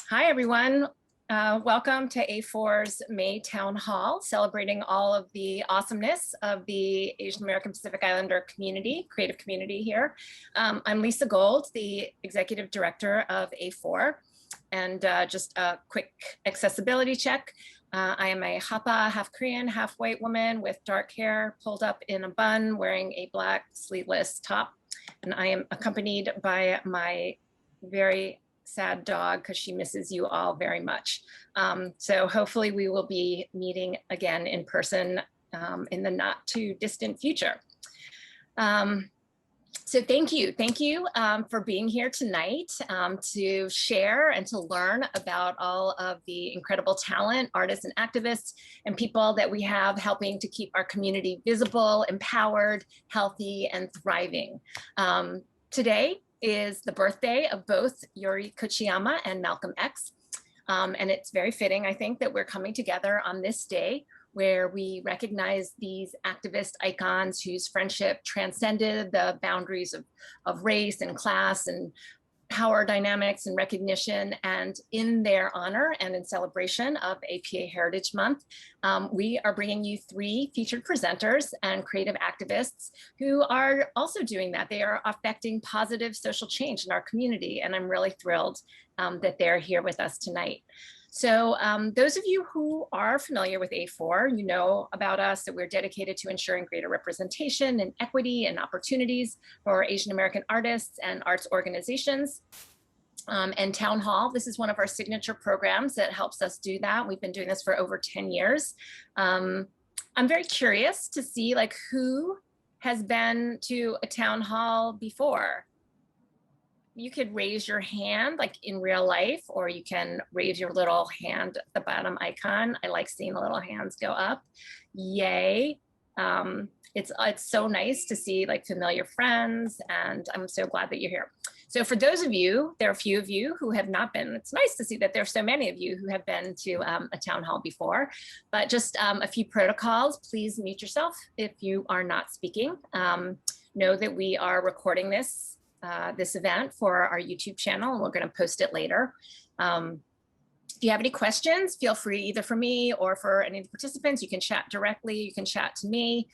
Hi, everyone. Welcome to A4's May Town Hall, celebrating all of the awesomeness of the Asian American Pacific Islander community, creative community here. I'm Lisa Gold, the Executive Director of A4. And just a quick accessibility check. I am a Hapa, half Korean, half white woman with dark hair, pulled up in a bun, wearing a black sleeveless top. And I am accompanied by my very sad dog because she misses you all very much. So hopefully we will be meeting again in person in the not too distant future. So thank you for being here tonight to share and to learn about all of the incredible talent, artists and activists and people that we have helping to keep our community visible, empowered, healthy, and thriving. Today is the birthday of both Yuri Kochiyama and Malcolm X. And it's very fitting, I think, that we're coming together on this day where we recognize these activist icons whose friendship transcended the boundaries of race and class and power dynamics and recognition. And in their honor and in celebration of APA Heritage Month, we are bringing you 3 featured presenters and creative activists who are also doing that. They are affecting positive social change in our community. And I'm really thrilled that they're here with us tonight. So those of you who are familiar with A4, you know about us, that we're dedicated to ensuring greater representation and equity and opportunities for Asian American artists and arts organizations. And Town Hall, this is one of our signature programs that helps us do that. We've been doing this for over 10 years. I'm very curious to see who has been to a town hall before. You could raise your hand like in real life, or you can raise your little hand at the bottom icon. I like seeing the little hands go up. Yay. It's so nice to see familiar friends, and I'm so glad that you're here. So for those of you, there are a few of you who have not been. It's nice to see that there's so many of you who have been to a town hall before, but just a few protocols. Please mute yourself if you are not speaking. Know that we are recording this event for our YouTube channel, and we're going to post it later. If you have any questions, feel free either for me or for any of the participants. You can chat directly. You can chat to me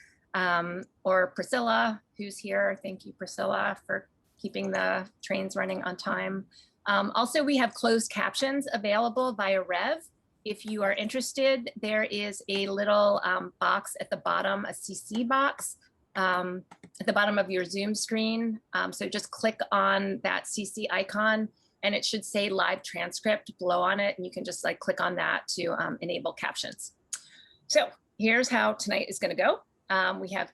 or Priscilla, who's here. Thank you, Priscilla, for keeping the trains running on time. Also, we have closed captions available via Rev. If you are interested, there is a little box at the bottom, a CC box, at the bottom of your Zoom screen. So just click on that CC icon and it should say live transcript below on it. And you can just click on that to enable captions. So here's how tonight is gonna go. We have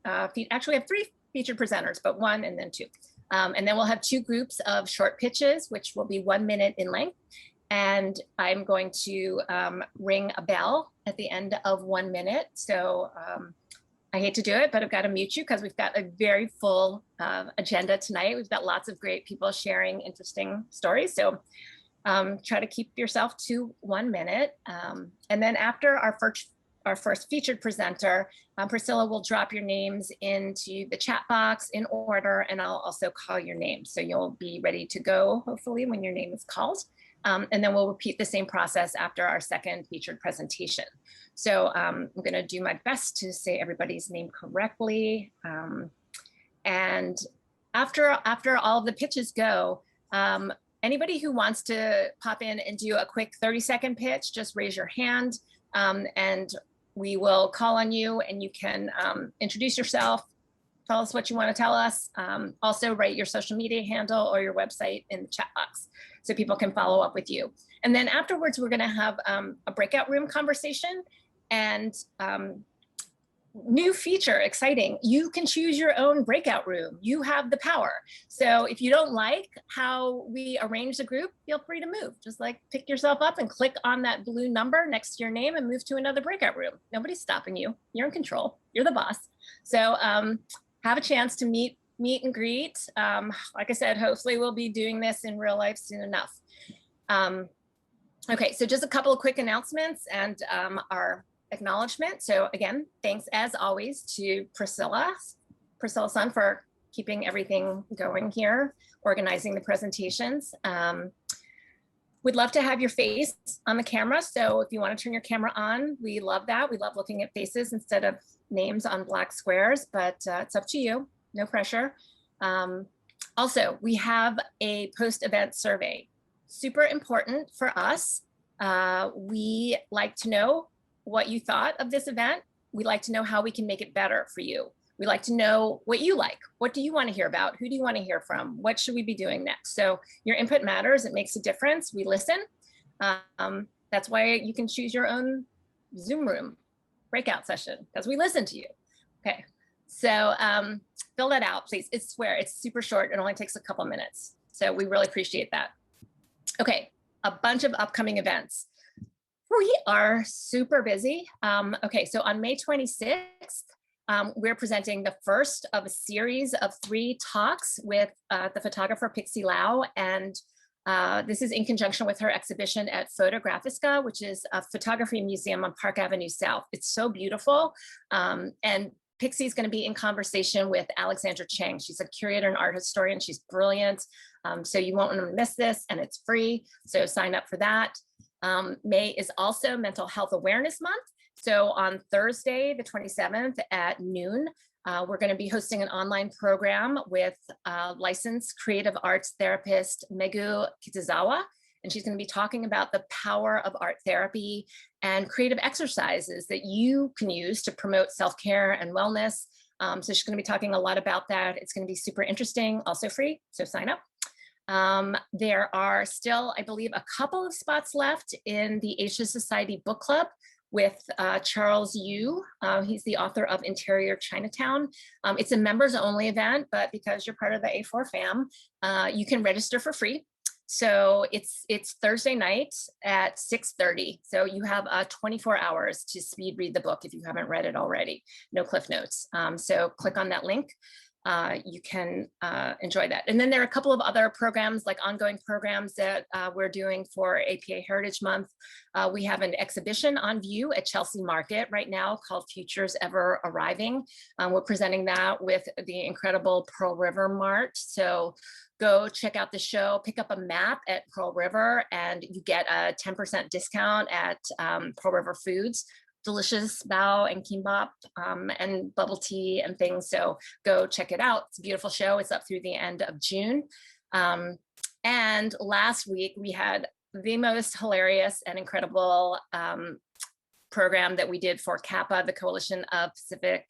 actually we have 3 featured presenters, but 1 and then 2. And then we'll have 2 groups of short pitches, which will be 1 minute in length. And I'm going to ring a bell at the end of 1 minute. So I hate to do it, but I've got to mute you because we've got a very full agenda tonight. We've got lots of great people sharing interesting stories. So try to keep yourself to 1 minute. And then after our first featured presenter, Priscilla will drop your names into the chat box in order, and I'll also call your name. So you'll be ready to go, hopefully, when your name is called. And then we'll repeat the same process after our second featured presentation. So I'm gonna do my best to say everybody's name correctly. And after all of the pitches go, anybody who wants to pop in and do a quick 30-second pitch, just raise your hand and we will call on you and you can introduce yourself, tell us what you want to tell us. Also write your social media handle or your website in the chat box so people can follow up with you. And then afterwards, we're gonna have a breakout room conversation and new feature, exciting. You can choose your own breakout room. You have the power. So if you don't like how we arrange the group, feel free to move. Just pick yourself up and click on that blue number next to your name and move to another breakout room. Nobody's stopping you. You're in control. You're the boss. So have a chance to meet and greet. Like I said, hopefully we'll be doing this in real life soon enough. Okay, so just a couple of quick announcements and our acknowledgement. So again, thanks as always to Priscilla Sun for keeping everything going here, organizing the presentations. We'd love to have your face on the camera. So if you want to turn your camera on, we love that. We love looking at faces instead of names on black squares, but it's up to you, no pressure. Also, we have a post-event survey. Super important for us. We like to know what you thought of this event. We like to know how we can make it better for you. We like to know what you like. What do you want to hear about? Who do you want to hear from? What should we be doing next? So your input matters. It makes a difference. We listen. That's why you can choose your own Zoom room breakout session, because we listen to you. Okay, so fill that out, please. It's super short. It only takes a couple minutes. So we really appreciate that. Okay, a bunch of upcoming events. We are super busy. Okay, so on May 26th, we're presenting the first of a series of 3 talks with the photographer Pixie Lau, and this is in conjunction with her exhibition at Fotografiska, which is a photography museum on Park Avenue South. It's so beautiful, and Pixie's going to be in conversation with Alexandra Cheng. She's a curator and art historian. She's brilliant, so you won't want to miss this, and it's free, so sign up for that. May is also Mental Health Awareness Month. So on Thursday, the 27th at noon, we're going to be hosting an online program with licensed creative arts therapist Megu Kitazawa, and she's going to be talking about the power of art therapy and creative exercises that you can use to promote self-care and wellness. So she's going to be talking a lot about that. It's going to be super interesting, also free, so sign up. There are still, I believe, a couple of spots left in the Asia Society Book Club with Charles Yu. He's the author of Interior Chinatown. It's a members only event, but because you're part of the A4 fam, you can register for free. So it's Thursday night at 6:30. So you have 24 hours to speed read the book if you haven't read it already. No cliff notes. So click on that link. You can enjoy that. And then there are a couple of other programs, like ongoing programs that we're doing for APA Heritage Month. We have an exhibition on view at Chelsea Market right now called Futures Ever Arriving. We're presenting that with the incredible Pearl River Mart. So go check out the show, pick up a map at Pearl River, and you get a 10% discount at Pearl River Foods. Delicious bao and kimbap and bubble tea and things. So go check it out. It's a beautiful show. It's up through the end of June. And last week we had the most hilarious and incredible program that we did for CAPA, the Coalition of Pacific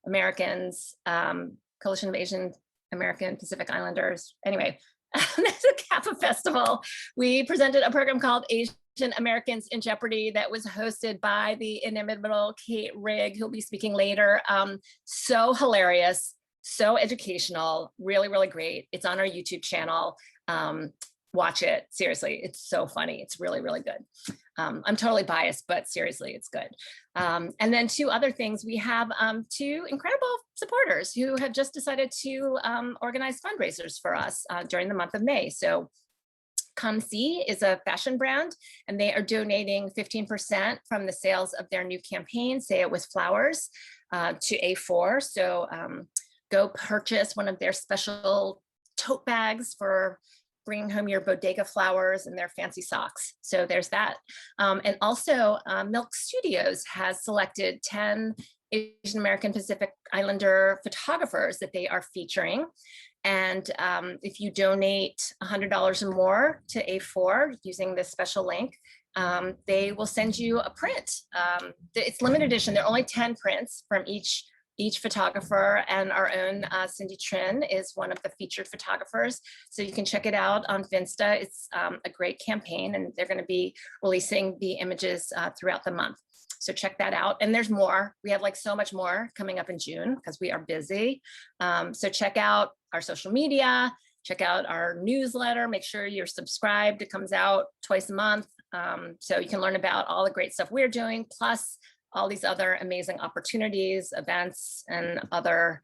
Americans, Coalition of Asian American Pacific Islanders. Anyway, that's a CAPA festival. We presented a program called Asian Americans in Jeopardy that was hosted by the inimitable Kate Rigg, who'll be speaking later. So hilarious, so educational, really, really great. It's on our YouTube channel. Watch it, seriously, it's so funny. It's really, really good. I'm totally biased, but seriously, it's good. And then 2 other things. We have 2 incredible supporters who have just decided to organize fundraisers for us during the month of May. So Come See is a fashion brand, and they are donating 15% from the sales of their new campaign, Say It With Flowers, to A4. So go purchase one of their special tote bags for bringing home your bodega flowers and their fancy socks. So there's that. And also Milk Studios has selected 10 Asian American Pacific Islander photographers that they are featuring. And if you donate $100 or more to A4 using this special link, they will send you a print. It's limited edition. There are only 10 prints from each photographer, and our own Cindy Chen is one of the featured photographers. So you can check it out on Finsta. It's a great campaign, and they're going to be releasing the images throughout the month. So check that out. And there's more. We have like so much more coming up in June because we are busy. So check out our social media, check out our newsletter, make sure you're subscribed. It comes out twice a month. So you can learn about all the great stuff we're doing, plus all these other amazing opportunities, events, and other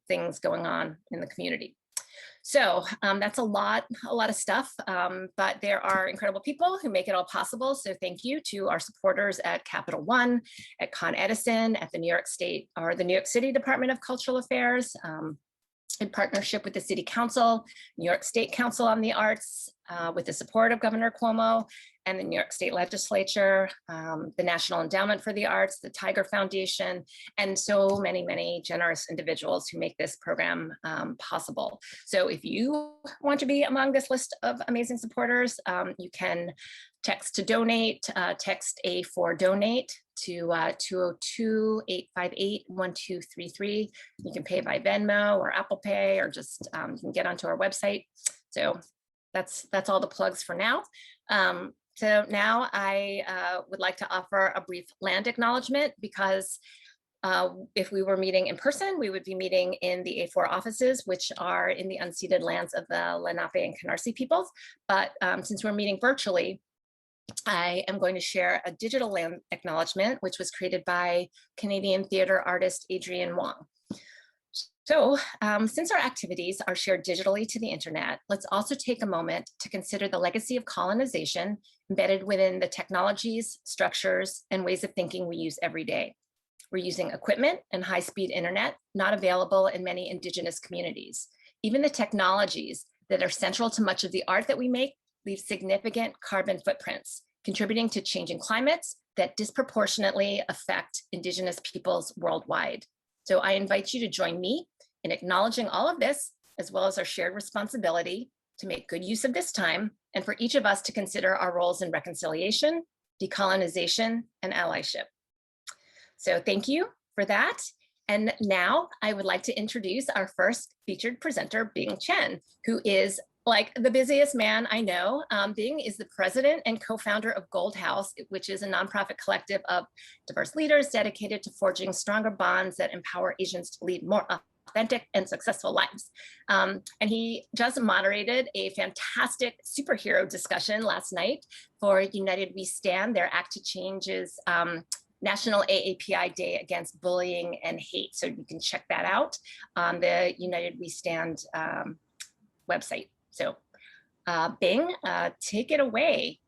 things going on in the community. So that's a lot of stuff, but there are incredible people who make it all possible. So thank you to our supporters at Capital One, at Con Edison, at the New York City Department of Cultural Affairs, in partnership with the City Council, New York State Council on the Arts, with the support of Governor Cuomo and the New York State Legislature, the National Endowment for the Arts, the Tiger Foundation, and so many, many generous individuals who make this program possible. So if you want to be among this list of amazing supporters, you can text to donate, text A4Donate to 202-858-1233. You can pay by Venmo or Apple Pay, or just you can get onto our website. So that's all the plugs for now. So now I would like to offer a brief land acknowledgement, because if we were meeting in person, we would be meeting in the A4 offices, which are in the unceded lands of the Lenape and Canarsie peoples. But since we're meeting virtually, I am going to share a digital land acknowledgement, which was created by Canadian theater artist Adrienne Wong. So since our activities are shared digitally to the internet, let's also take a moment to consider the legacy of colonization embedded within the technologies, structures, and ways of thinking we use every day. We're using equipment and high-speed internet not available in many Indigenous communities. Even the technologies that are central to much of the art that we make leave significant carbon footprints, contributing to changing climates that disproportionately affect Indigenous peoples worldwide. So I invite you to join me in acknowledging all of this, as well as our shared responsibility to make good use of this time, and for each of us to consider our roles in reconciliation, decolonization, and allyship. So thank you for that. And now I would like to introduce our first featured presenter, Bing Chen, who is like the busiest man I know. Bing is the president and co-founder of Gold House, which is a nonprofit collective of diverse leaders dedicated to forging stronger bonds that empower Asians to lead more authentic and successful lives. And he just moderated a fantastic superhero discussion last night for United We Stand, their Act to Change's National AAPI Day Against Bullying and Hate. So you can check that out on the United We Stand website. So Bing, take it away.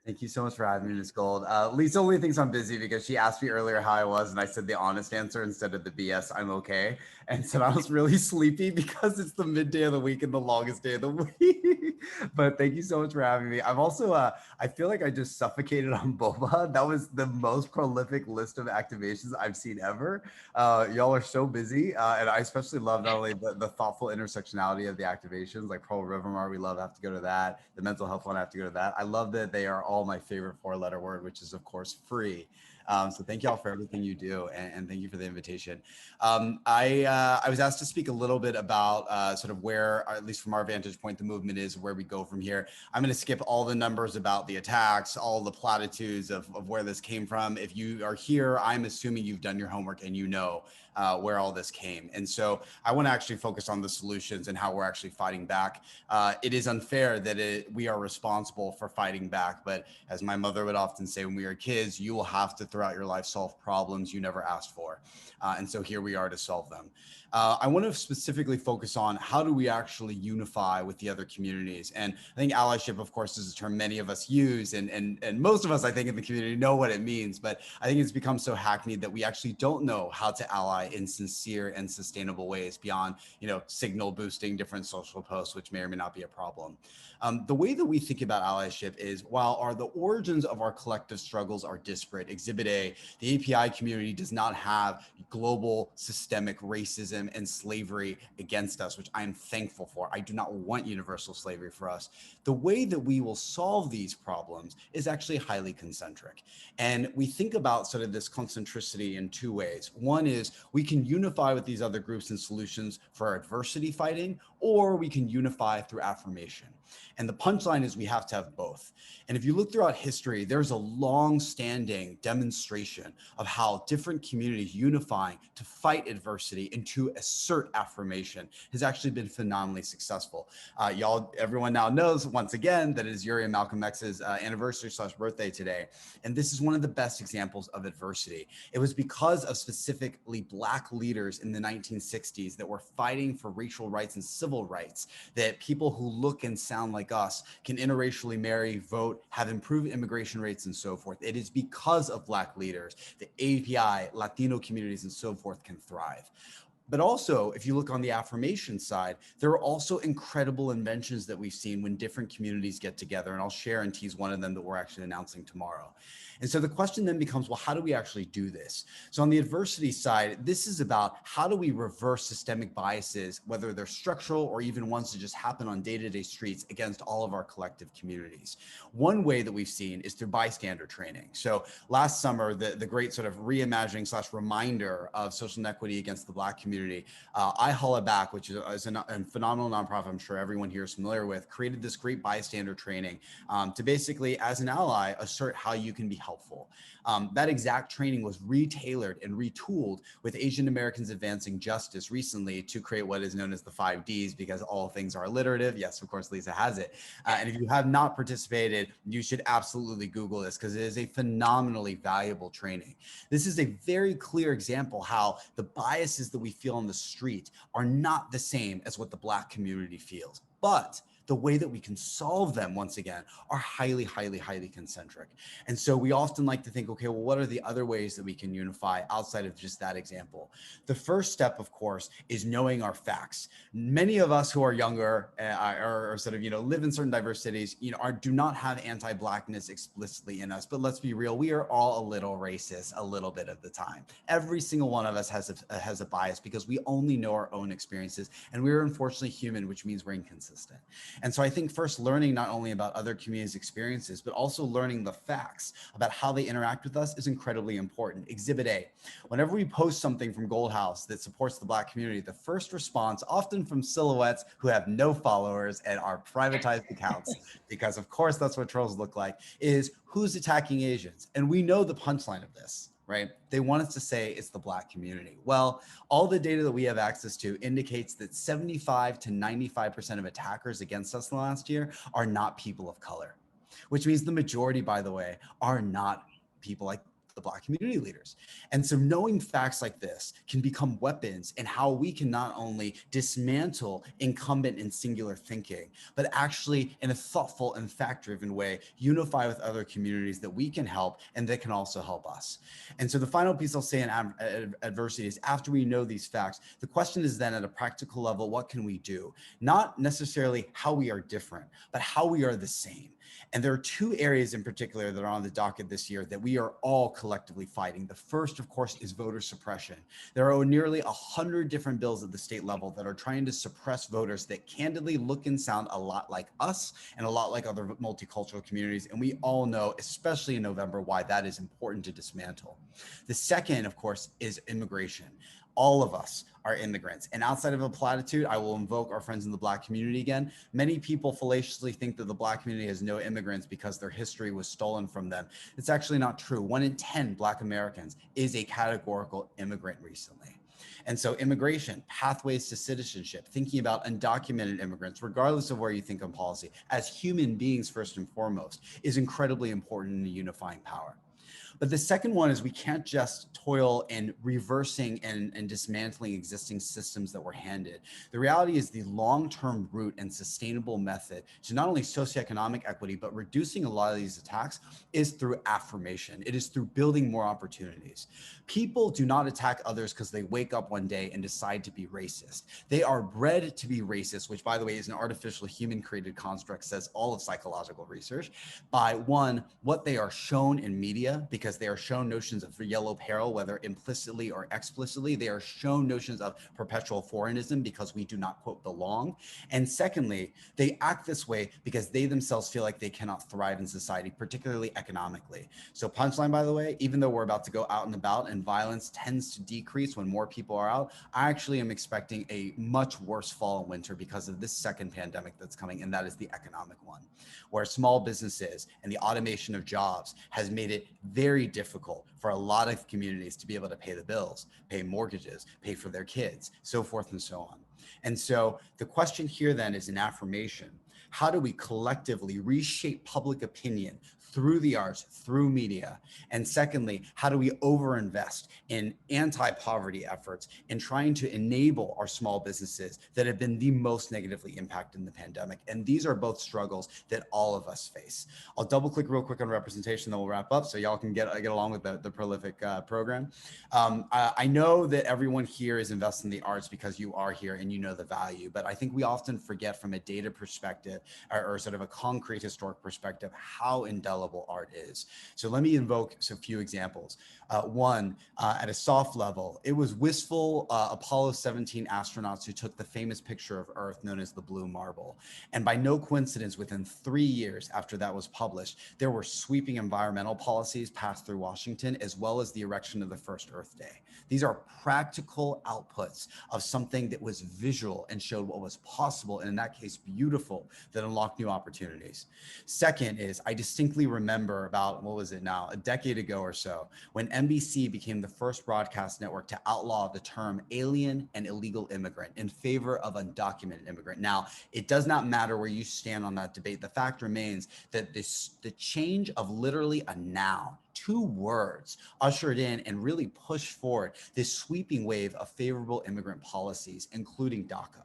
Thank you so much for having me, Ms. Gold. Lisa only thinks I'm busy because she asked me earlier how I was, and I said the honest answer instead of the BS, I'm okay. And said I was really sleepy because it's the midday of the week and the longest day of the week. But thank you so much for having me. I'm also, I feel like I just suffocated on boba. That was the most prolific list of activations I've seen ever. Y'all are so busy. And I especially love not only the thoughtful intersectionality of the activations, like Pearl River Mart, we love to have to go to that. The mental health one, I have to go to that. I love that they are all my favorite four-letter word, which is of course free. So thank you all for everything you do, and thank you for the invitation. I was asked to speak a little bit about sort of where, at least from our vantage point, the movement is, where we go from here. I'm going to skip all the numbers about the attacks, all the platitudes of where this came from. If you are here, I'm assuming you've done your homework and you know where all this came. And so I want to actually focus on the solutions and how we're actually fighting back. It is unfair that we are responsible for fighting back, but as my mother would often say when we were kids, you will have to throughout your life solve problems you never asked for. And so here we are to solve them. I want to specifically focus on how do we actually unify with the other communities. And I think allyship, of course, is a term many of us use, and most of us, I think, in the community know what it means, but I think it's become so hackneyed that we actually don't know how to ally in sincere and sustainable ways beyond, signal boosting different social posts, which may or may not be a problem. The way that we think about allyship is, while the origins of our collective struggles are disparate, Exhibit A, the API community does not have global systemic racism and slavery against us, which I'm thankful for. I do not want universal slavery for us. The way that we will solve these problems is actually highly concentric. And we think about sort of this concentricity in two ways. One is we can unify with these other groups and solutions for our adversity fighting, or we can unify through affirmation. And the punchline is we have to have both. And if you look throughout history, there's a long-standing demonstration of how different communities unifying to fight adversity and to assert affirmation has actually been phenomenally successful. Everyone now knows, once again, that it is Yuri and Malcolm X's anniversary/birthday today. And this is one of the best examples of adversity. It was because of specifically Black leaders in the 1960s that were fighting for racial rights and civil rights that people who look and sound like us can interracially marry, vote, have improved immigration rates, and so forth. It is because of Black leaders that API, Latino communities, and so forth can thrive. But also, if you look on the affirmation side, there are also incredible inventions that we've seen when different communities get together. And I'll share and tease one of them that we're actually announcing tomorrow. And so the question then becomes, well, how do we actually do this? So on the adversity side, this is about how do we reverse systemic biases, whether they're structural or even ones that just happen on day-to-day streets against all of our collective communities. One way that we've seen is through bystander training. So last summer, the great sort of reimagining / reminder of social inequity against the Black community, I Holla Back, which is a phenomenal nonprofit I'm sure everyone here is familiar with, created this great bystander training to basically, as an ally, assert how you can be helpful. That exact training was retailored and retooled with Asian Americans Advancing Justice recently to create what is known as the 5Ds, because all things are alliterative. Yes, of course, Lisa has it. And if you have not participated, you should absolutely Google this, because it is a phenomenally valuable training. This is a very clear example how the biases that we feel on the street are not the same as what the Black community feels. But the way that we can solve them, once again, are highly, highly, highly concentric. And so we often like to think, okay, well, what are the other ways that we can unify outside of just that example? The first step, of course, is knowing our facts. Many of us who are younger or sort of, live in certain diverse cities, do not have anti-Blackness explicitly in us. But let's be real, we are all a little racist a little bit of the time. Every single one of us has a bias because we only know our own experiences, and we're unfortunately human, which means we're inconsistent. And so I think first learning not only about other communities' experiences, but also learning the facts about how they interact with us is incredibly important. Exhibit A, whenever we post something from Gold House that supports the Black community, the first response, often from silhouettes who have no followers and are privatized accounts, because of course that's what trolls look like, is who's attacking Asians? And we know the punchline of this, right? They want us to say it's the Black community. Well, all the data that we have access to indicates that 75 to 95% of attackers against us in the last year are not people of color, which means the majority, by the way, are not people like the Black community leaders. And so knowing facts like this can become weapons in how we can not only dismantle incumbent and singular thinking, but actually in a thoughtful and fact-driven way, unify with other communities that we can help and that can also help us. And so the final piece I'll say in adversity is, after we know these facts, the question is then at a practical level, what can we do? Not necessarily how we are different, but how we are the same. And there are two areas in particular that are on the docket this year that we are all collectively fighting. The first, of course, is voter suppression. There are nearly 100 different bills at the state level that are trying to suppress voters that candidly look and sound a lot like us and a lot like other multicultural communities. And we all know, especially in November, why that is important to dismantle. The second, of course, is immigration. All of us are immigrants. And outside of a platitude, I will invoke our friends in the Black community again. Many people fallaciously think that the Black community has no immigrants because their history was stolen from them. It's actually not true. 1 in 10 Black Americans is a categorical immigrant recently. And so immigration, pathways to citizenship, thinking about undocumented immigrants, regardless of where you think on policy, as human beings first and foremost, is incredibly important in the unifying power. But the second one is we can't just toil in reversing and dismantling existing systems that we're handed. The reality is the long-term route and sustainable method to not only socioeconomic equity, but reducing a lot of these attacks is through affirmation. It is through building more opportunities. People do not attack others because they wake up one day and decide to be racist. They are bred to be racist, which, by the way, is an artificial human-created construct, says all of psychological research, by one, what they are shown in media, because they are shown notions of yellow peril, whether implicitly or explicitly. They are shown notions of perpetual foreignism because we do not, quote, belong. And secondly, they act this way because they themselves feel like they cannot thrive in society, particularly economically. So punchline, by the way, even though we're about to go out and about and violence tends to decrease when more people are out, I actually am expecting a much worse fall and winter because of this second pandemic that's coming, and that is the economic one, where small businesses and the automation of jobs has made it very difficult for a lot of communities to be able to pay the bills, pay mortgages, pay for their kids, so forth and so on. And so the question here then is an affirmation. How do we collectively reshape public opinion through the arts, through media? And secondly, how do we overinvest in anti-poverty efforts and trying to enable our small businesses that have been the most negatively impacted in the pandemic? And these are both struggles that all of us face. I'll double click real quick on representation, then we'll wrap up so y'all can get along with the prolific program. I know that everyone here is invested in the arts because you are here and you know the value, but I think we often forget from a data perspective or sort of a concrete historic perspective how indelible art is. So let me invoke a few examples. One, at a soft level, it was wistful Apollo 17 astronauts who took the famous picture of Earth known as the blue marble. And by no coincidence, within 3 years after that was published, there were sweeping environmental policies passed through Washington, as well as the erection of the first Earth Day. These are practical outputs of something that was visual and showed what was possible, and in that case, beautiful, that unlocked new opportunities. Second is, I distinctly remember about, what was it now, a decade ago or so, when NBC became the first broadcast network to outlaw the term alien and illegal immigrant in favor of undocumented immigrant. Now, it does not matter where you stand on that debate. The fact remains that the change of literally a noun, 2 words, ushered in and really pushed forward this sweeping wave of favorable immigrant policies, including DACA.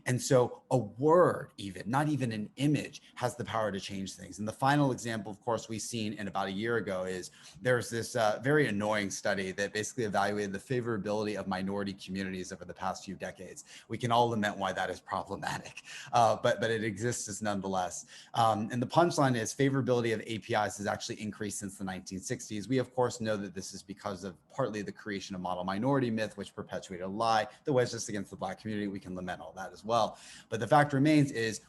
And so a word, even, not even an image, has the power to change things. And the final example, of course, we've seen in about a year ago is there's this very annoying study that basically evaluated the favorability of minority communities over the past few decades. We can all lament why that is problematic, but it exists nonetheless. And the punchline is favorability of APIs has actually increased since the 1960s. We, of course, know that this is because of partly the creation of model minority myth, which perpetuated a lie that was just against the Black community. We can lament all that as well. But the fact remains is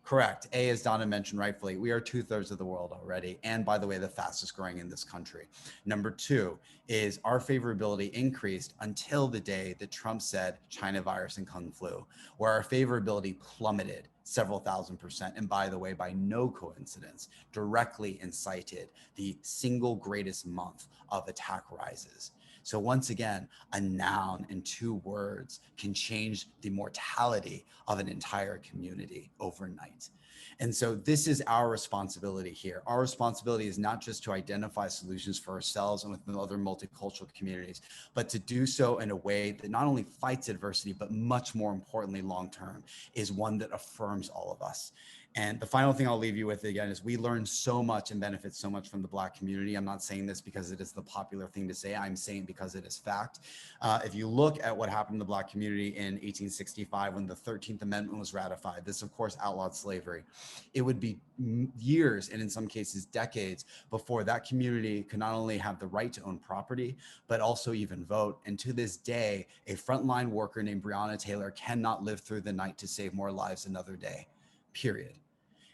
correct. A, as Donna mentioned rightfully, we are 2/3 of the world already. And by the way, the fastest growing in this country. Number 2 is our favorability increased until the day that Trump said China virus and Kung flu, where our favorability plummeted several thousand%. And by the way, by no coincidence, directly incited the single greatest month of attack rises. So once again, a noun in 2 words can change the mortality of an entire community overnight. And so this is our responsibility here. Our responsibility is not just to identify solutions for ourselves and with other multicultural communities, but to do so in a way that not only fights adversity, but much more importantly, long-term, is one that affirms all of us. And the final thing I'll leave you with again is we learn so much and benefit so much from the Black community. I'm not saying this because it is the popular thing to say. I'm saying because it is fact. If you look at what happened in the Black community in 1865 when the 13th Amendment was ratified, this of course outlawed slavery. It would be years and in some cases decades before that community could not only have the right to own property, but also even vote. And to this day, a frontline worker named Breonna Taylor cannot live through the night to save more lives another day, period.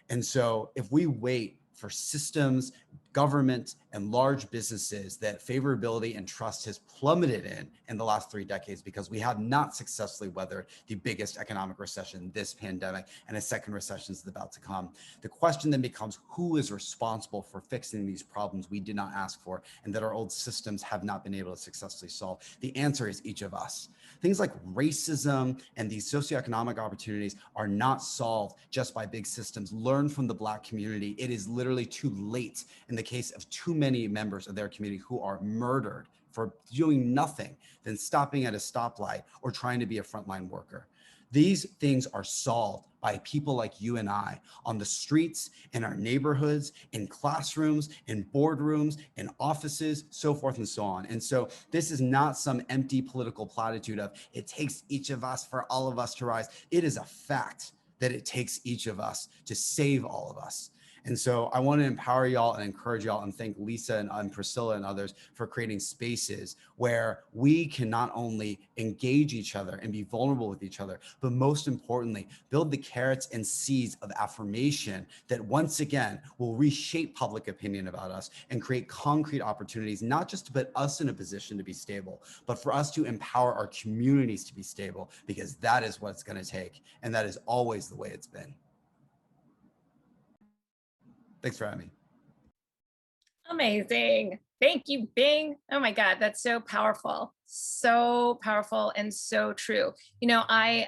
And so if we wait for systems, government, and large businesses that favorability and trust has plummeted in the last 3 decades because we have not successfully weathered the biggest economic recession, this pandemic, and a second recession is about to come. The question then becomes, who is responsible for fixing these problems we did not ask for and that our old systems have not been able to successfully solve? The answer is each of us. Things like racism and these socioeconomic opportunities are not solved just by big systems. Learn from the Black community. It is literally too late in the case of too many members of their community who are murdered for doing nothing than stopping at a stoplight or trying to be a frontline worker. These things are solved by people like you and I on the streets, in our neighborhoods, in classrooms, in boardrooms, in offices, so forth and so on. And so this is not some empty political platitude of it takes each of us for all of us to rise. It is a fact that it takes each of us to save all of us. And so I want to empower y'all and encourage y'all and thank Lisa and Priscilla and others for creating spaces where we can not only engage each other and be vulnerable with each other, but most importantly, build the carrots and seeds of affirmation that once again will reshape public opinion about us and create concrete opportunities, not just to put us in a position to be stable, but for us to empower our communities to be stable, because that is what it's going to take. And that is always the way it's been. Thanks for having me. Amazing. Thank you, Bing. Oh my God, that's so powerful and so true. You know, I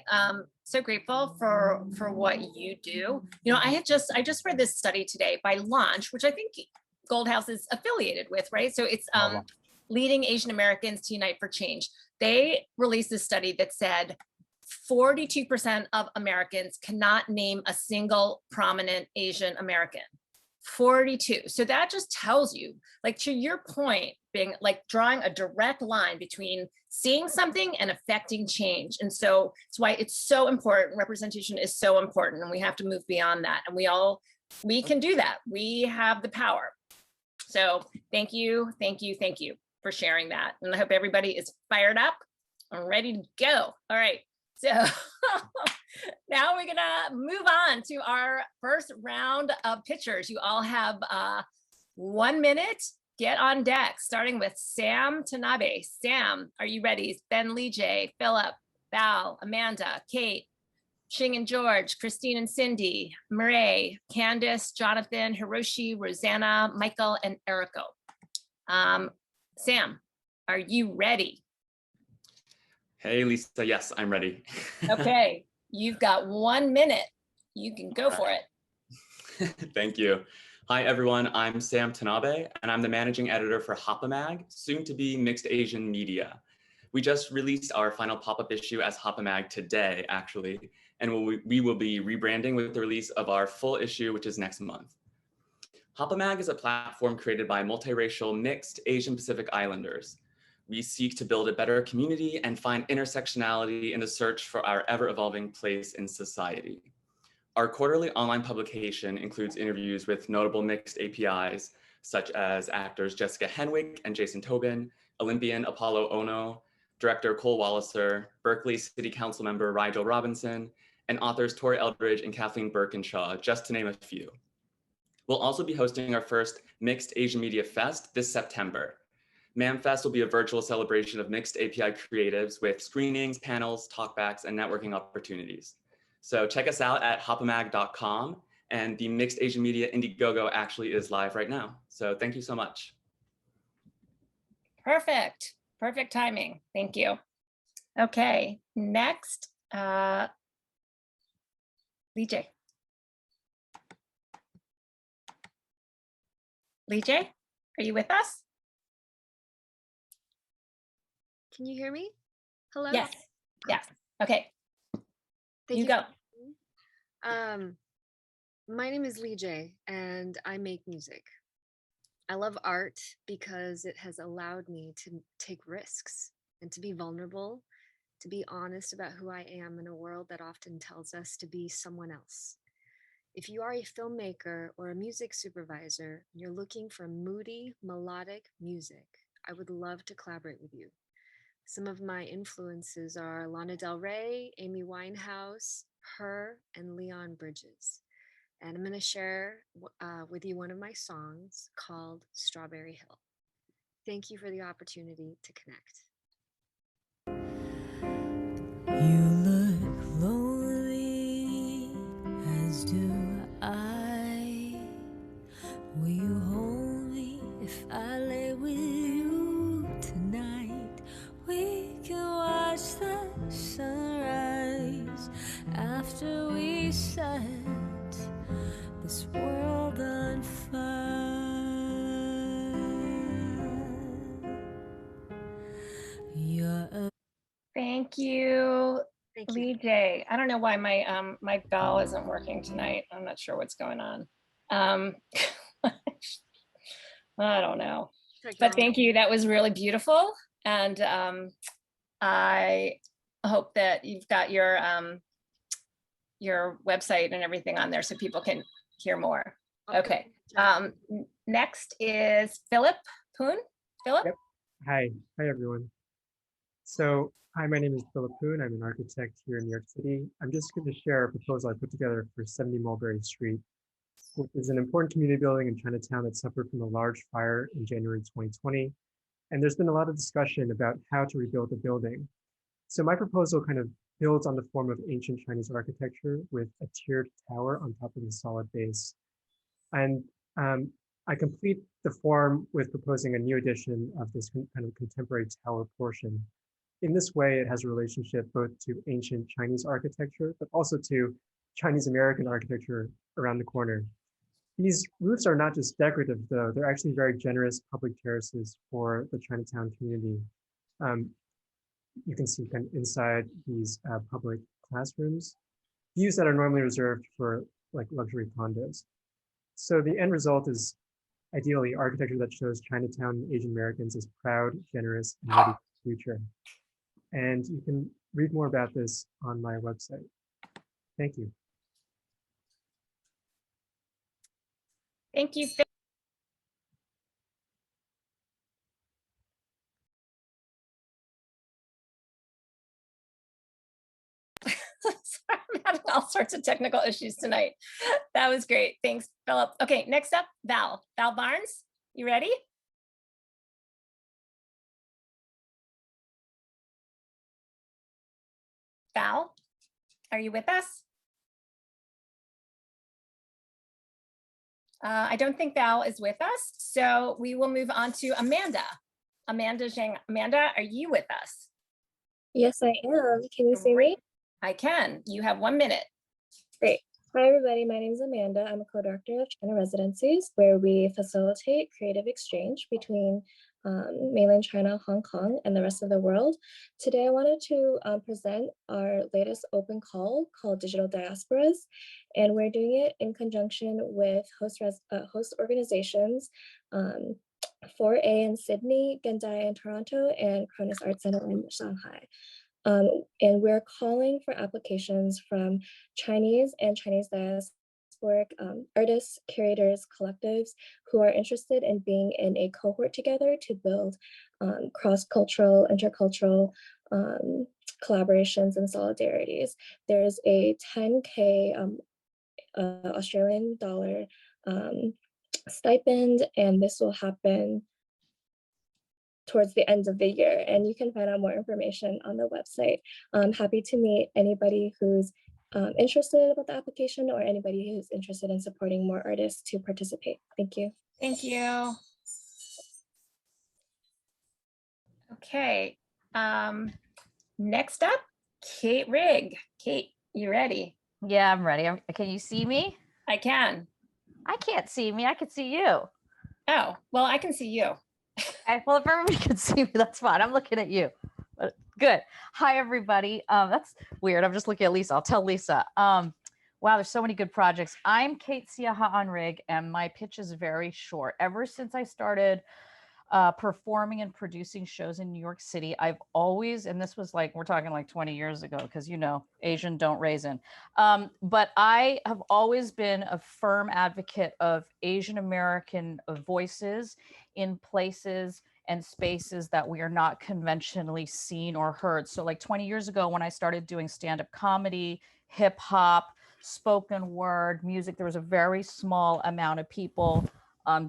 so grateful for what you do. You know, I just read this study today by Launch, which I think Gold House is affiliated with, right? So it's leading Asian Americans to Unite for Change. They released a study that said 42% of Americans cannot name a single prominent Asian American. 42. So that just tells you, like, to your point, being like drawing a direct line between seeing something and affecting change. And so it's why it's so important. Representation is so important, and we have to move beyond that. And we can do that. We have the power. So thank you for sharing that. And I hope everybody is fired up and ready to go. All right. So now we're gonna move on to our first round of pitchers. You all have 1 minute. Get on deck, starting with Sam Tanabe. Sam, are you ready? Ben Lee J, Philip, Val, Amanda, Kate, Xing and George, Christine and Cindy, Murray, Candace, Jonathan, Hiroshi, Rosanna, Michael, and Eriko. Sam, are you ready? Hey, Lisa. Yes, I'm ready. Okay, you've got 1 minute. You can go for it. Thank you. Hi, everyone. I'm Sam Tanabe, and I'm the managing editor for HAPAMag, soon to be Mixed Asian Media. We just released our final pop-up issue as HAPAMag today, actually, and we will be rebranding with the release of our full issue, which is next month. HAPAMag is a platform created by multiracial mixed Asian Pacific Islanders. We seek to build a better community and find intersectionality in the search for our ever-evolving place in society. Our quarterly online publication includes interviews with notable mixed APIs, such as actors Jessica Henwick and Jason Tobin, Olympian Apollo Ono, director Cole Walliser, Berkeley City Council member Rigel Robinson, and authors Tori Eldridge and Kathleen Birkinshaw, just to name a few. We'll also be hosting our first Mixed Asian Media Fest this September. MAMFest will be a virtual celebration of mixed API creatives with screenings, panels, talkbacks, and networking opportunities. So check us out at hapamag.com, and the Mixed Asian Media Indiegogo actually is live right now. So thank you so much. Perfect. Perfect timing. Thank you. Okay, next, Lee J. Lee J, are you with us? Can you hear me? Hello? Yes. Yes. Okay. Thank you go. My name is Lee J, and I make music. I love art because it has allowed me to take risks and to be vulnerable, to be honest about who I am in a world that often tells us to be someone else. If you are a filmmaker or a music supervisor, and you're looking for moody, melodic music, I would love to collaborate with you. Some of my influences are Lana Del Rey, Amy Winehouse, Her, and Leon Bridges. And I'm going to share with you one of my songs called Strawberry Hill. Thank you for the opportunity to connect. You look lonely, as do I. Will you hold me if I lay with you tonight? We can watch the sunrise after we set this world on fire. Thank you, Thank you. Lee J. I don't know why my my bell isn't working tonight. I'm not sure what's going on. I don't know. But thank you. That was really beautiful. And I hope that you've got your website and everything on there so people can hear more. Okay. Next is Philip Poon. Philip? Yep. Hi everyone. So, hi, my name is Philip Poon. I'm an architect here in New York City. I'm just going to share a proposal I put together for 70 Mulberry Street, which is an important community building in Chinatown that suffered from a large fire in January 2020. And there's been a lot of discussion about how to rebuild the building. So my proposal kind of builds on the form of ancient Chinese architecture with a tiered tower on top of a solid base. And I complete the form with proposing a new edition of this kind of contemporary tower portion. In this way, it has a relationship both to ancient Chinese architecture, but also to Chinese American architecture around the corner. These roofs are not just decorative, though. They're actually very generous public terraces for the Chinatown community. You can see kind of inside these public classrooms, views that are normally reserved for like luxury condos. So the end result is ideally architecture that shows Chinatown and Asian Americans as proud, generous, and ready for the future. And you can read more about this on my website. Thank you. Thank you. Sorry, I'm having all sorts of technical issues tonight. That was great. Thanks, Philip. Okay, next up, Val. Val Barnes, you ready? Val, are you with us? I don't think Val is with us, so we will move on to Amanda. Amanda Zhang. Amanda, are you with us? Yes, I am. Can you see me? I can. You have 1 minute. Great. Hi, everybody. My name is Amanda. I'm a co-director of China Residencies, where we facilitate creative exchange between mainland China, Hong Kong, and the rest of the world. Today, I wanted to present our latest open call called Digital Diasporas, and we're doing it in conjunction with host organizations, 4A in Sydney, Gendai in Toronto, and Cronus Art Center in Shanghai. And we're calling for applications from Chinese and Chinese diasporic artists, curators, collectives who are interested in being in a cohort together to build cross-cultural, intercultural collaborations and solidarities. There's a 10K Australian dollar stipend, and this will happen towards the end of the year, and you can find out more information on the website. I'm happy to meet anybody who's interested about the application or anybody who's interested in supporting more artists to participate. Thank you. Thank you. Okay, next up, Kate Rigg. Kate, you ready? Yeah, I'm ready. Can you see me? I can. I can't see me. I can see you. Oh, well, I can see you. Okay, well, if everybody can see me, that's fine. I'm looking at you. But good. Hi, everybody. That's weird. I'm just looking at Lisa. I'll tell Lisa. Wow, there's so many good projects. I'm Kate Siahaan Rigg, and my pitch is very short. Ever since I started performing and producing shows in New York City, I've always, and this was like, we're talking like 20 years ago, because you know, Asian don't raisin. But I have always been a firm advocate of Asian American voices in places and spaces that we are not conventionally seen or heard. So like 20 years ago, when I started doing stand-up comedy, hip hop, spoken word, music, there was a very small amount of people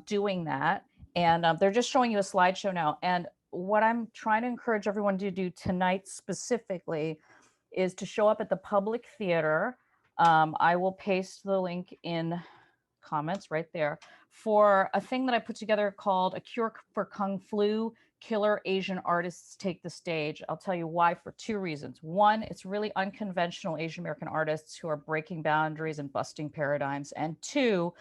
doing that. And they're just showing you a slideshow now. And what I'm trying to encourage everyone to do tonight specifically is to show up at the Public Theater. I will paste the link in comments right there for a thing that I put together called A Cure for Kung Flu, Killer Asian Artists Take the Stage. I'll tell you why for two reasons. One, it's really unconventional Asian American artists who are breaking boundaries and busting paradigms. And two,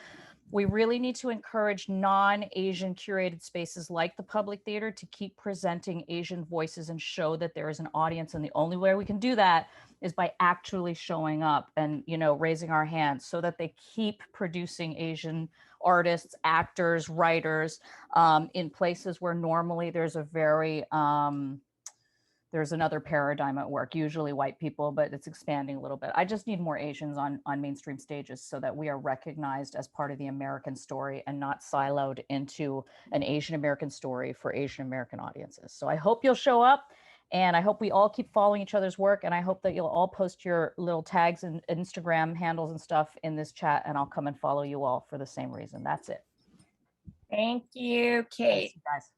we really need to encourage non-Asian curated spaces like the Public Theater to keep presenting Asian voices and show that there is an audience. And the only way we can do that is by actually showing up and, you know, raising our hands so that they keep producing Asian artists, actors, writers in places where normally there's a very, there's another paradigm at work, usually white people, but it's expanding a little bit. I just need more Asians on mainstream stages so that we are recognized as part of the American story and not siloed into an Asian American story for Asian American audiences. So I hope you'll show up, and I hope we all keep following each other's work, and I hope that you'll all post your little tags and Instagram handles and stuff in this chat, and I'll come and follow you all for the same reason. That's it. Thank you, Kate. Thanks,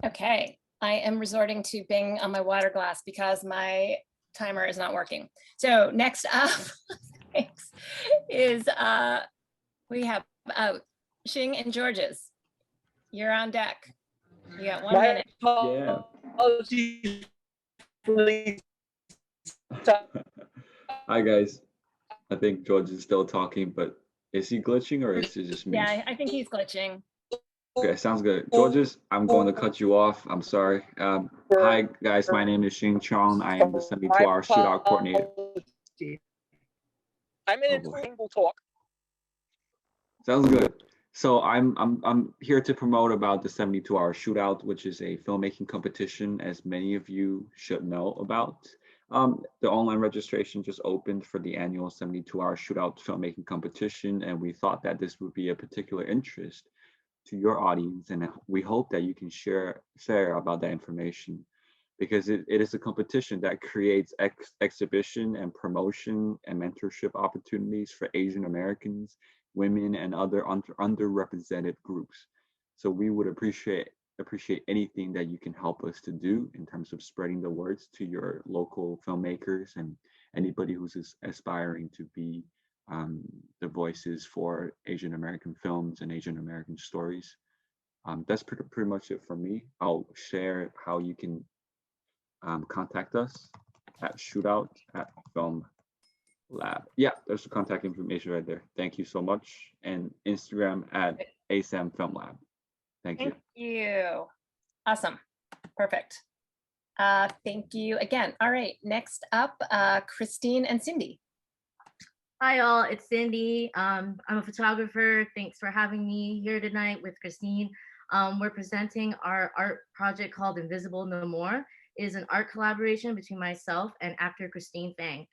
guys. Okay, I am resorting to Bing on my water glass because my timer is not working. So next up, thanks, is we have Xing and Georges, you're on deck. You got 1 minute. Yeah. Hi guys. I think George is still talking, but is he glitching or is it just me? Yeah, I think he's glitching. Okay, sounds good. Georges, I'm going to cut you off. I'm sorry. Hi guys, my name is Xing Chong. I am the 72-hour shootout coordinator. I'm in single talk. Sounds good. So I'm here to promote about the 72-hour shootout, which is a filmmaking competition, as many of you should know about. The online registration just opened for the annual 72-hour shootout filmmaking competition, and we thought that this would be a particular interest to your audience, and we hope that you can share about that information, because it is a competition that creates exhibition and promotion and mentorship opportunities for Asian Americans, women, and other underrepresented groups. So we would appreciate anything that you can help us to do in terms of spreading the words to your local filmmakers and anybody who's aspiring to be the voices for Asian American films and Asian American stories. That's pretty much it from me. I'll share how you can contact us at shootout@film lab. Yeah, there's the contact information right there. Thank you so much. And Instagram at ASAM Film Lab. Thank you. Thank you. Awesome. Perfect. Thank you again. All right, next up, Christine and Cindy. Hi all, it's Cindy. I'm a photographer. Thanks for having me here tonight with Christine. We're presenting our art project called Invisible No More. It is an art collaboration between myself and actor Christine Fang.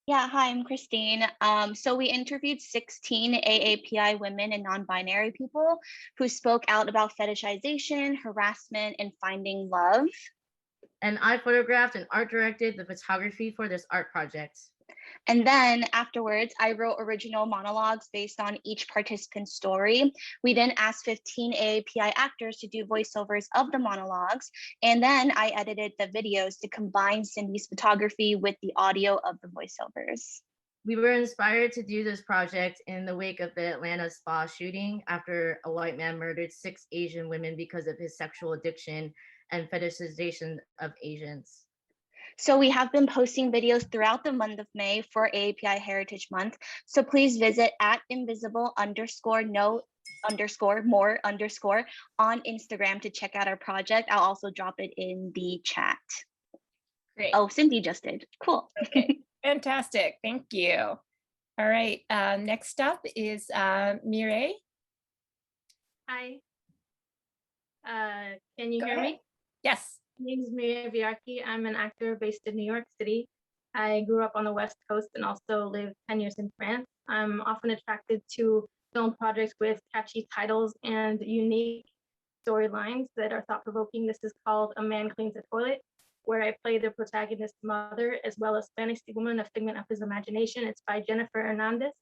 Yeah, hi, I'm Christine. So we interviewed 16 AAPI women and non-binary people who spoke out about fetishization, harassment, and finding love. And I photographed and art directed the photography for this art project. And then afterwards, I wrote original monologues based on each participant's story. We then asked 15 AAPI actors to do voiceovers of the monologues. And then I edited the videos to combine Cindy's photography with the audio of the voiceovers. We were inspired to do this project in the wake of the Atlanta spa shooting after a white man murdered 6 Asian women because of his sexual addiction and fetishization of Asians. So we have been posting videos throughout the month of May for AAPI Heritage Month. So please visit at invisible_no_more_ on Instagram to check out our project. I'll also drop it in the chat. Great. Oh, Cindy just did. Cool. Okay. Fantastic. Thank you. All right. Next up is Mireille. Hi. Can you hear me? Yes. My name is Mireille Viarchi. I'm an actor based in New York City. I grew up on the West Coast and also lived 10 years in France. I'm often attracted to film projects with catchy titles and unique storylines that are thought-provoking. This is called A Man Cleans a Toilet, where I play the protagonist's mother as well as fantasy woman, a figment of his imagination. It's by Jennifer Hernandez,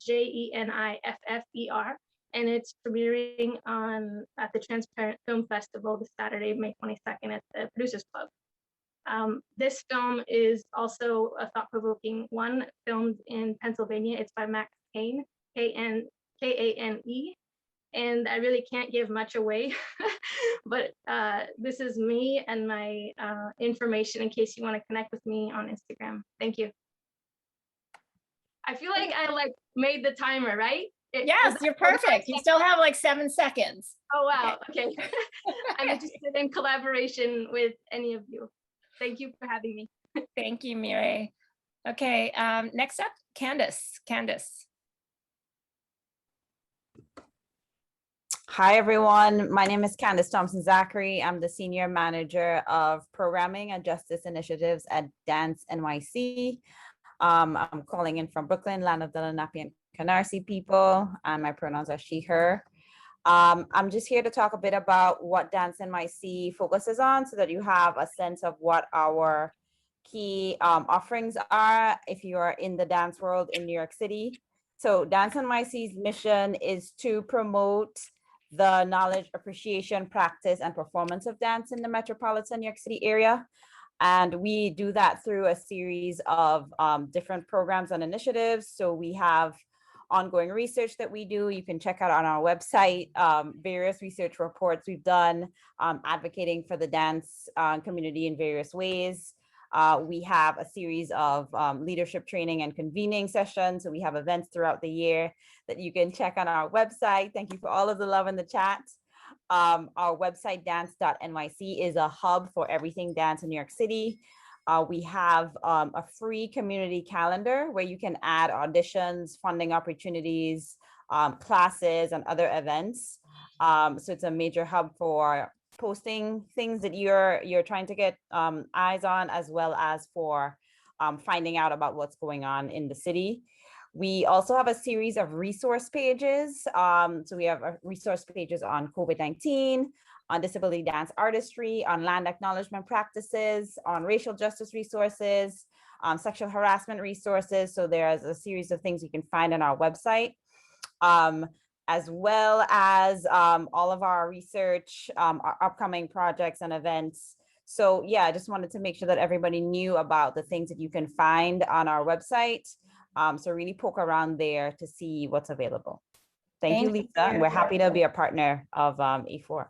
Jeniffer, and it's premiering at the Transparent Film Festival this Saturday, May 22nd at the Producers Club. This film is also a thought-provoking one, filmed in Pennsylvania. It's by Max Kane, Kane, and I really can't give much away, but this is me and my information in case you want to connect with me on Instagram. Thank you. I feel like I made the timer, right? Yes, you're perfect. You still have 7 seconds. Oh, wow. Okay. I'm interested in collaboration with any of you. Thank you for having me. Thank you, Mireille. Okay, next up, Candace. Hi, everyone. My name is Candace Thompson-Zachary. I'm the Senior Manager of Programming and Justice Initiatives at Dance NYC. I'm calling in from Brooklyn, land of the Lenape and Canarsie people, and my pronouns are she, her. I'm just here to talk a bit about what Dance NYC focuses on so that you have a sense of what our key offerings are if you are in the dance world in New York City. So Dance NYC's mission is to promote the knowledge, appreciation, practice, and performance of dance in the metropolitan New York City area. And we do that through a series of different programs and initiatives. So we have ongoing research that we do. You can check out on our website, various research reports we've done, advocating for the dance community in various ways. We have a series of leadership training and convening sessions. So we have events throughout the year that you can check on our website. Thank you for all of the love in the chat. Our website, dance.nyc, is a hub for everything dance in New York City. We have a free community calendar where you can add auditions, funding opportunities, classes, and other events. So it's a major hub for posting things that you're trying to get eyes on, as well as for finding out about what's going on in the city. We also have a series of resource pages. So we have resource pages on COVID-19, on disability dance artistry, on land acknowledgement practices, on racial justice resources, sexual harassment resources. So there's a series of things you can find on our website, as well as all of our research, our upcoming projects and events. So yeah, I just wanted to make sure that everybody knew about the things that you can find on our website. So really poke around there to see what's available. Thank you, Lisa. And we're happy to be a partner of A4.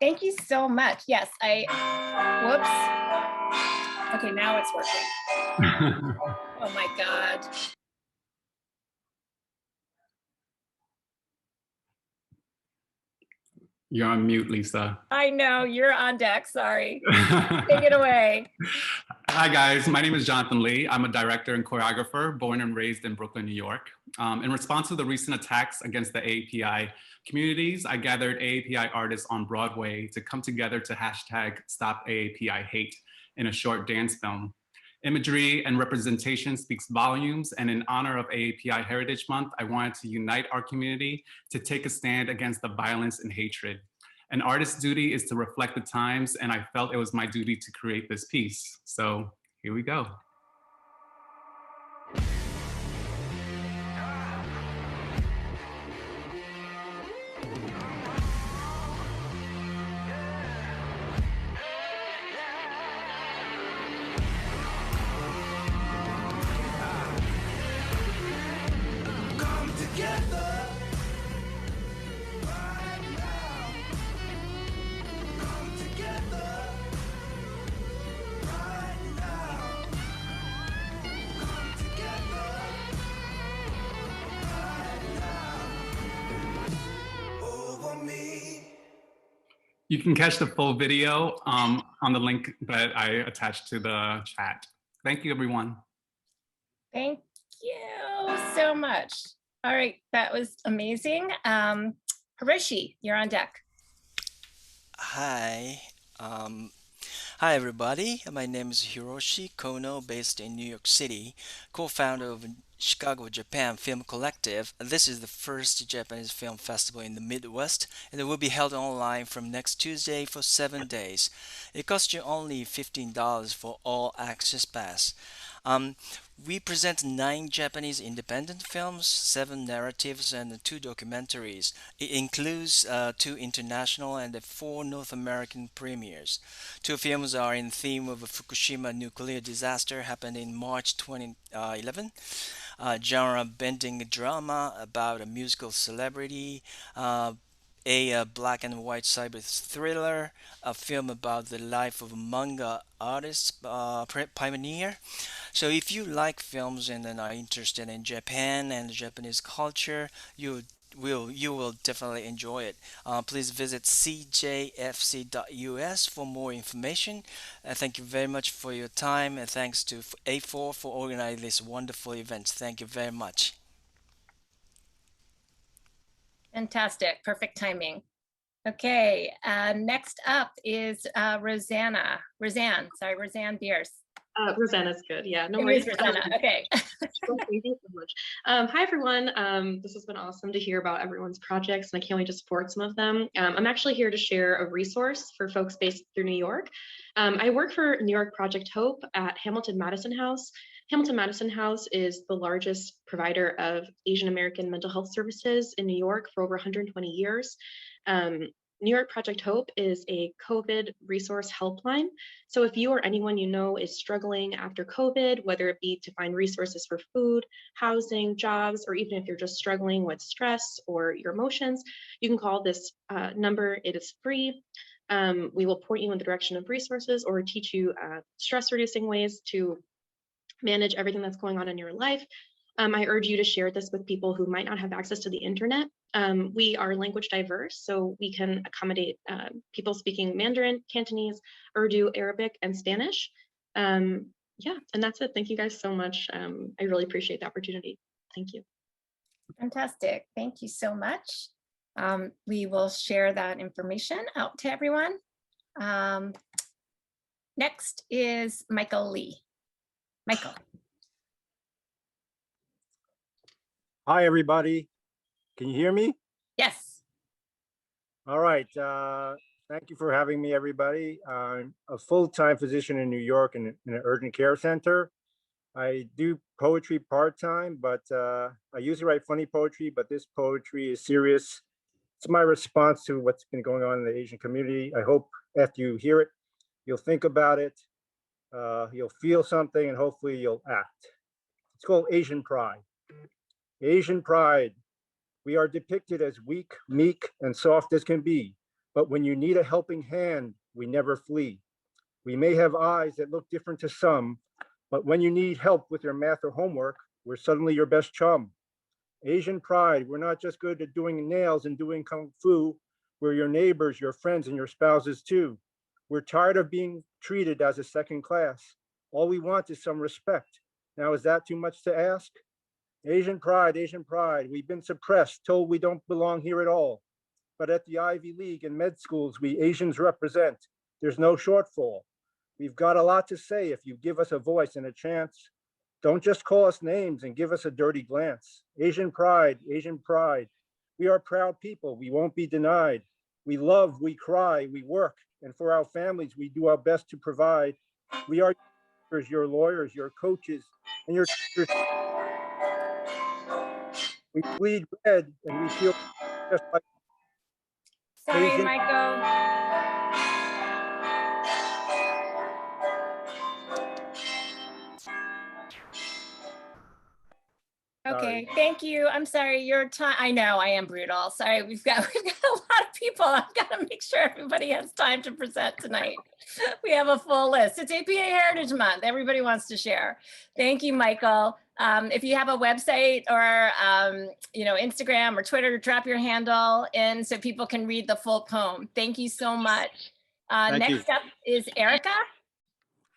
Thank you so much. Yes, whoops. Okay, now it's working. Oh my God. You're on mute, Lisa. I know, you're on deck, sorry. Take it away. Hi guys, my name is Jonathan Lee. I'm a director and choreographer born and raised in Brooklyn, New York. In response to the recent attacks against the AAPI communities, I gathered AAPI artists on Broadway to come together to hashtag Stop AAPI Hate in a short dance film. Imagery and representation speaks volumes, and in honor of AAPI Heritage Month, I wanted to unite our community to take a stand against the violence and hatred. An artist's duty is to reflect the times, and I felt it was my duty to create this piece. So here we go. You can catch the full video on the link that I attached to the chat. Thank you, everyone. Thank you so much. All right, that was amazing. Hiroshi, you're on deck. Hi. Hi, everybody. My name is Hiroshi Kono, based in New York City, co-founder of Chicago, Japan Film Collective. This is the first Japanese film festival in the Midwest, and it will be held online from next Tuesday for 7 days. It costs you only $15 for all access pass. We present 9 Japanese independent films, 7 narratives, and 2 documentaries. It includes 2 international and 4 North American premieres. 2 films are in theme of a Fukushima nuclear disaster happened in March 2011. Genre-bending drama about a musical celebrity, a black and white cyber thriller, a film about the life of a manga artist pioneer. So if you like films and then are interested in Japan and Japanese culture, you will definitely enjoy it. Please visit cjfc.us for more information. Thank you very much for your time, and thanks to A4 for organizing this wonderful event. Thank you very much. Fantastic, perfect timing. Okay, next up is Roseanne Beers. Rosanna's good, yeah, no It worries. is Rosanna, okay. Thank you so much. Hi everyone, this has been awesome to hear about everyone's projects, and I can't wait to support some of them. I'm actually here to share a resource for folks based through New York. I work for New York Project Hope at Hamilton Madison House. Hamilton Madison House is the largest provider of Asian American mental health services in New York for over 120 years. New York Project Hope is a COVID resource helpline. So if you or anyone you know is struggling after COVID, whether it be to find resources for food, housing, jobs, or even if you're just struggling with stress or your emotions, you can call this number. It is free. We will point you in the direction of resources or teach you stress reducing ways to manage everything that's going on in your life. I urge you to share this with people who might not have access to the internet. We are language diverse, so we can accommodate people speaking Mandarin, Cantonese, Urdu, Arabic, and Spanish. Yeah, and that's it. Thank you guys so much. I really appreciate the opportunity. Thank you. Fantastic. Thank you so much. We will share that information out to everyone. Next is Michael Lee. Michael. Hi, everybody. Can you hear me? Yes. All right. Thank you for having me, everybody. I'm a full-time physician in New York in an urgent care center. I do poetry part-time, but I usually write funny poetry, but this poetry is serious. It's my response to what's been going on in the Asian community. I hope after you hear it, you'll think about it, you'll feel something, and hopefully you'll act. It's called Asian Pride. Asian pride. We are depicted as weak, meek, and soft as can be, but when you need a helping hand, we never flee. We may have eyes that look different to some, but when you need help with your math or homework, we're suddenly your best chum. Asian pride, we're not just good at doing nails and doing kung fu, we're your neighbors, your friends, and your spouses too. We're tired of being treated as a second class. All we want is some respect. Now, is that too much to ask? Asian pride, we've been suppressed, told we don't belong here at all. But at the Ivy League and med schools we Asians represent, there's no shortfall. We've got a lot to say if you give us a voice and a chance. Don't just call us names and give us a dirty glance. Asian pride, we are proud people, we won't be denied. We love, we cry, we work, and for our families, we do our best to provide. We are your lawyers, your coaches, and your teachers. We bleed red and we feel just like Sorry, Asian. Michael. Okay, thank you. I'm sorry, your time. I know I am brutal. Sorry, we've got a lot of people. I've got to make sure everybody has time to present tonight. We have a full list. It's APA Heritage Month. Everybody wants to share. Thank you, Michael. If you have a website or Instagram or Twitter, drop your handle in so people can read the full poem. Thank you so much. Next up is Erica.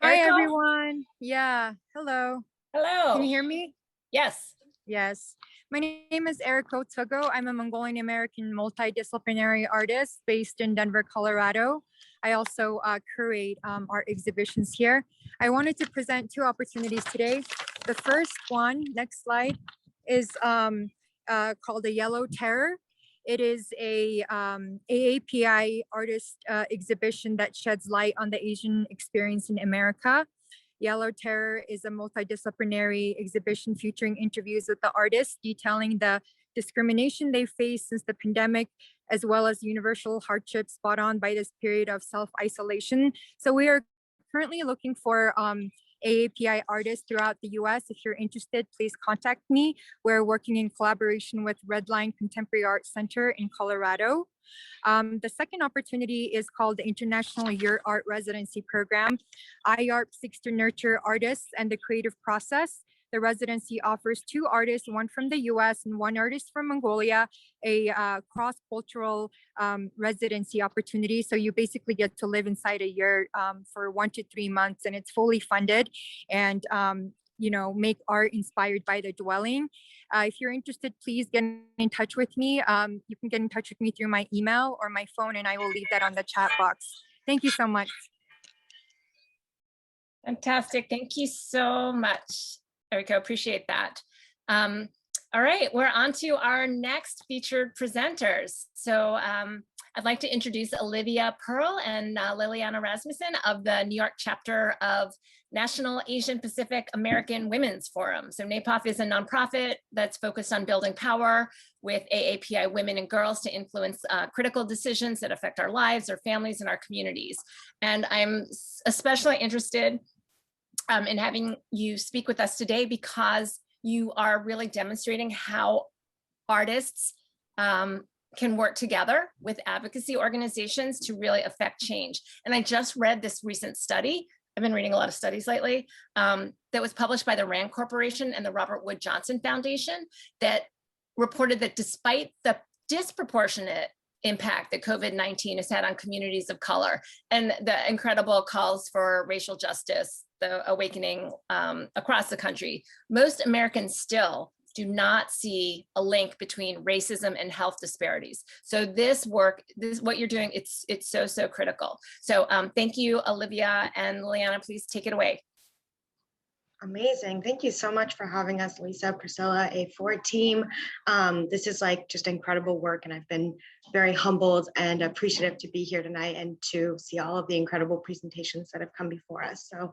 Hi, Erica? everyone. Yeah, hello. Hello. Can you hear me? Yes. Yes. My name is Erica Togo. I'm a Mongolian American multidisciplinary artist based in Denver, Colorado. I also curate art exhibitions here. I wanted to present two opportunities today. The first one, next slide, is called The Yellow Terror. It is a AAPI artist exhibition that sheds light on the Asian experience in America. Yellow Terror is a multidisciplinary exhibition featuring interviews with the artists detailing the discrimination they face since the pandemic, as well as universal hardships brought on by this period of self-isolation. So we are currently looking for AAPI artists throughout the US. If you're interested, please contact me. We're working in collaboration with Redline Contemporary Art Center in Colorado. The second opportunity is called the International Year Art Residency Program. IARP seeks to nurture artists and the creative process. The residency offers two artists, one from the US and one artist from Mongolia, a cross-cultural residency opportunity. So you basically get to live inside a year for 1 to 3 months, and it's fully funded, and make art inspired by the dwelling. If you're interested, please get in touch with me. You can get in touch with me through my email or my phone, and I will leave that on the chat box. Thank you so much. Fantastic. Thank you so much, Erica. Appreciate that. All right, we're on to our next featured presenters. So I'd like to introduce Olivia Pearl and Liliana Rasmussen of the New York chapter of National Asian Pacific American Women's Forum. So NAPAWF is a nonprofit that's focused on building power with AAPI women and girls to influence critical decisions that affect our lives, our families, and our communities. And I'm especially interested in having you speak with us today because you are really demonstrating how artists can work together with advocacy organizations to really affect change. And I just read this recent study. I've been reading a lot of studies lately that was published by the RAND Corporation and the Robert Wood Johnson Foundation that reported that despite the disproportionate impact that COVID-19 has had on communities of color and the incredible calls for racial justice, the awakening across the country, most Americans still do not see a link between racism and health disparities. So this work, what you're doing, it's so critical. So thank you, Olivia and Liliana, please take it away. Amazing. Thank you so much for having us, Lisa, Priscilla, A4 team. This is like just incredible work, and I've been very humbled and appreciative to be here tonight and to see all of the incredible presentations that have come before us. So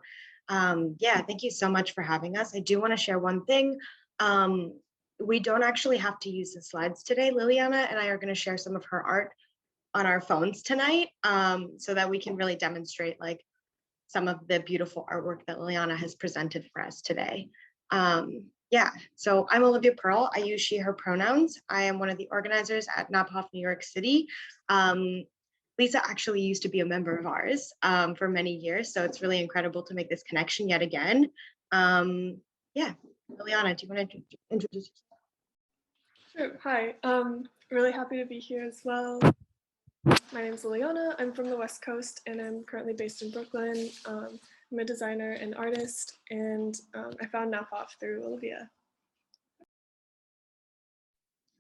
yeah, thank you so much for having us. I do want to share one thing. We don't actually have to use the slides today. Liliana and I are going to share some of her art on our phones tonight so that we can really demonstrate like some of the beautiful artwork that Liliana has presented for us today. Yeah, so I'm Olivia Pearl. I use she, her pronouns. I am one of the organizers at NAPAWF New York City. Lisa actually used to be a member of ours for many years, so it's really incredible to make this connection yet again. Yeah, Liliana, do you want to introduce yourself? Sure. Hi, really happy to be here as well. My name is Liliana. I'm from the West Coast and I'm currently based in Brooklyn. I'm a designer and artist, and I found NAPAWF through Olivia.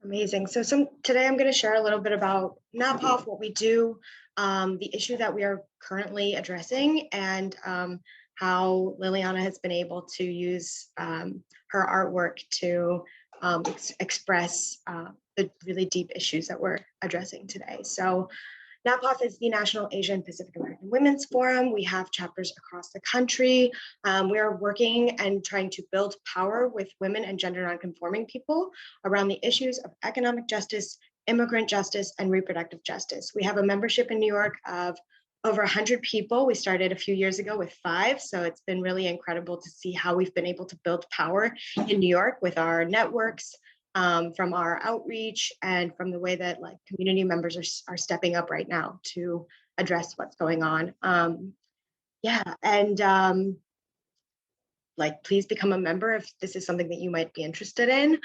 Amazing. So today I'm going to share a little bit about NAPAWF, what we do, the issue that we are currently addressing, and how Liliana has been able to use her artwork to express the really deep issues that we're addressing today. So NAPAWF is the National Asian Pacific American Women's Forum. We have chapters across the country. We are working and trying to build power with women and gender nonconforming people around the issues of economic justice, immigrant justice, and reproductive justice. We have a membership in New York of over 100 people. We started a few years ago with 5, so it's been really incredible to see how we've been able to build power in New York with our networks, from our outreach, and from the way that like community members are stepping up right now to address what's going on. Yeah, and like please become a member if this is something that you might be interested in.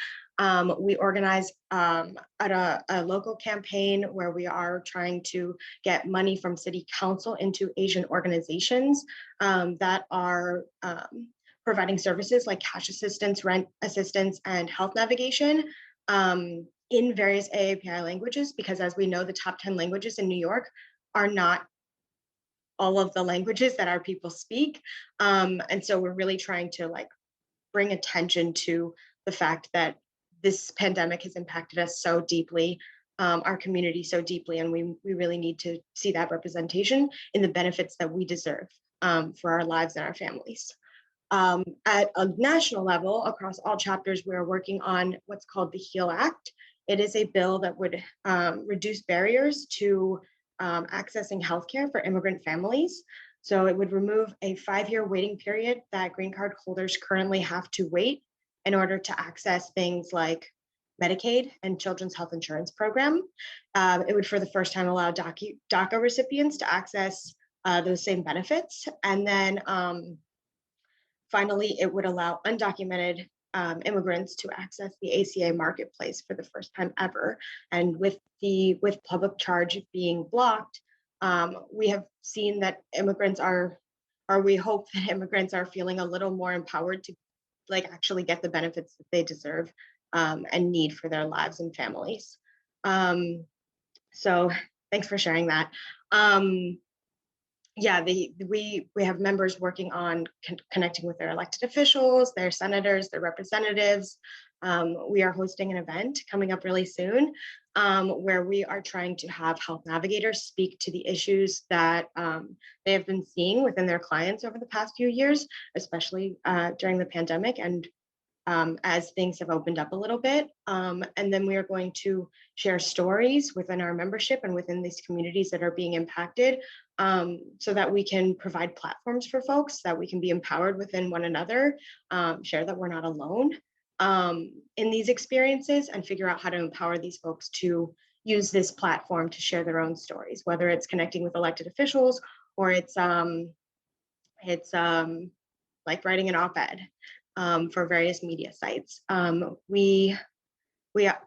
We organize at a local campaign where we are trying to get money from city council into Asian organizations that are providing services like cash assistance, rent assistance, and health navigation in various AAPI languages, because as we know, the top 10 languages in New York are not all of the languages that our people speak. And so we're really trying to like bring attention to the fact that this pandemic has impacted us so deeply, our community so deeply, and we really need to see that representation in the benefits that we deserve for our lives and our families. At a national level, across all chapters, we're working on what's called the HEAL Act. It is a bill that would reduce barriers to accessing healthcare for immigrant families. So it would remove a 5-year waiting period that green card holders currently have to wait in order to access things like Medicaid and Children's Health Insurance Program. It would for the first time allow DACA recipients to access those same benefits. And then finally, it would allow undocumented immigrants to access the ACA marketplace for the first time ever. And with public charge being blocked, we have seen that immigrants we hope that immigrants are feeling a little more empowered to like actually get the benefits that they deserve and need for their lives and families. So thanks for sharing that. yeah, we have members working on connecting with their elected officials, their senators, their representatives. We are hosting an event coming up really soon where we are trying to have health navigators speak to the issues that they have been seeing within their clients over the past few years, especially during the pandemic and as things have opened up a little bit. And then we are going to share stories within our membership and within these communities that are being impacted so that we can provide platforms for folks, that we can be empowered within one another, share that we're not alone in these experiences, and figure out how to empower these folks to use this platform to share their own stories, whether it's connecting with elected officials or it's like writing an op-ed for various media sites. We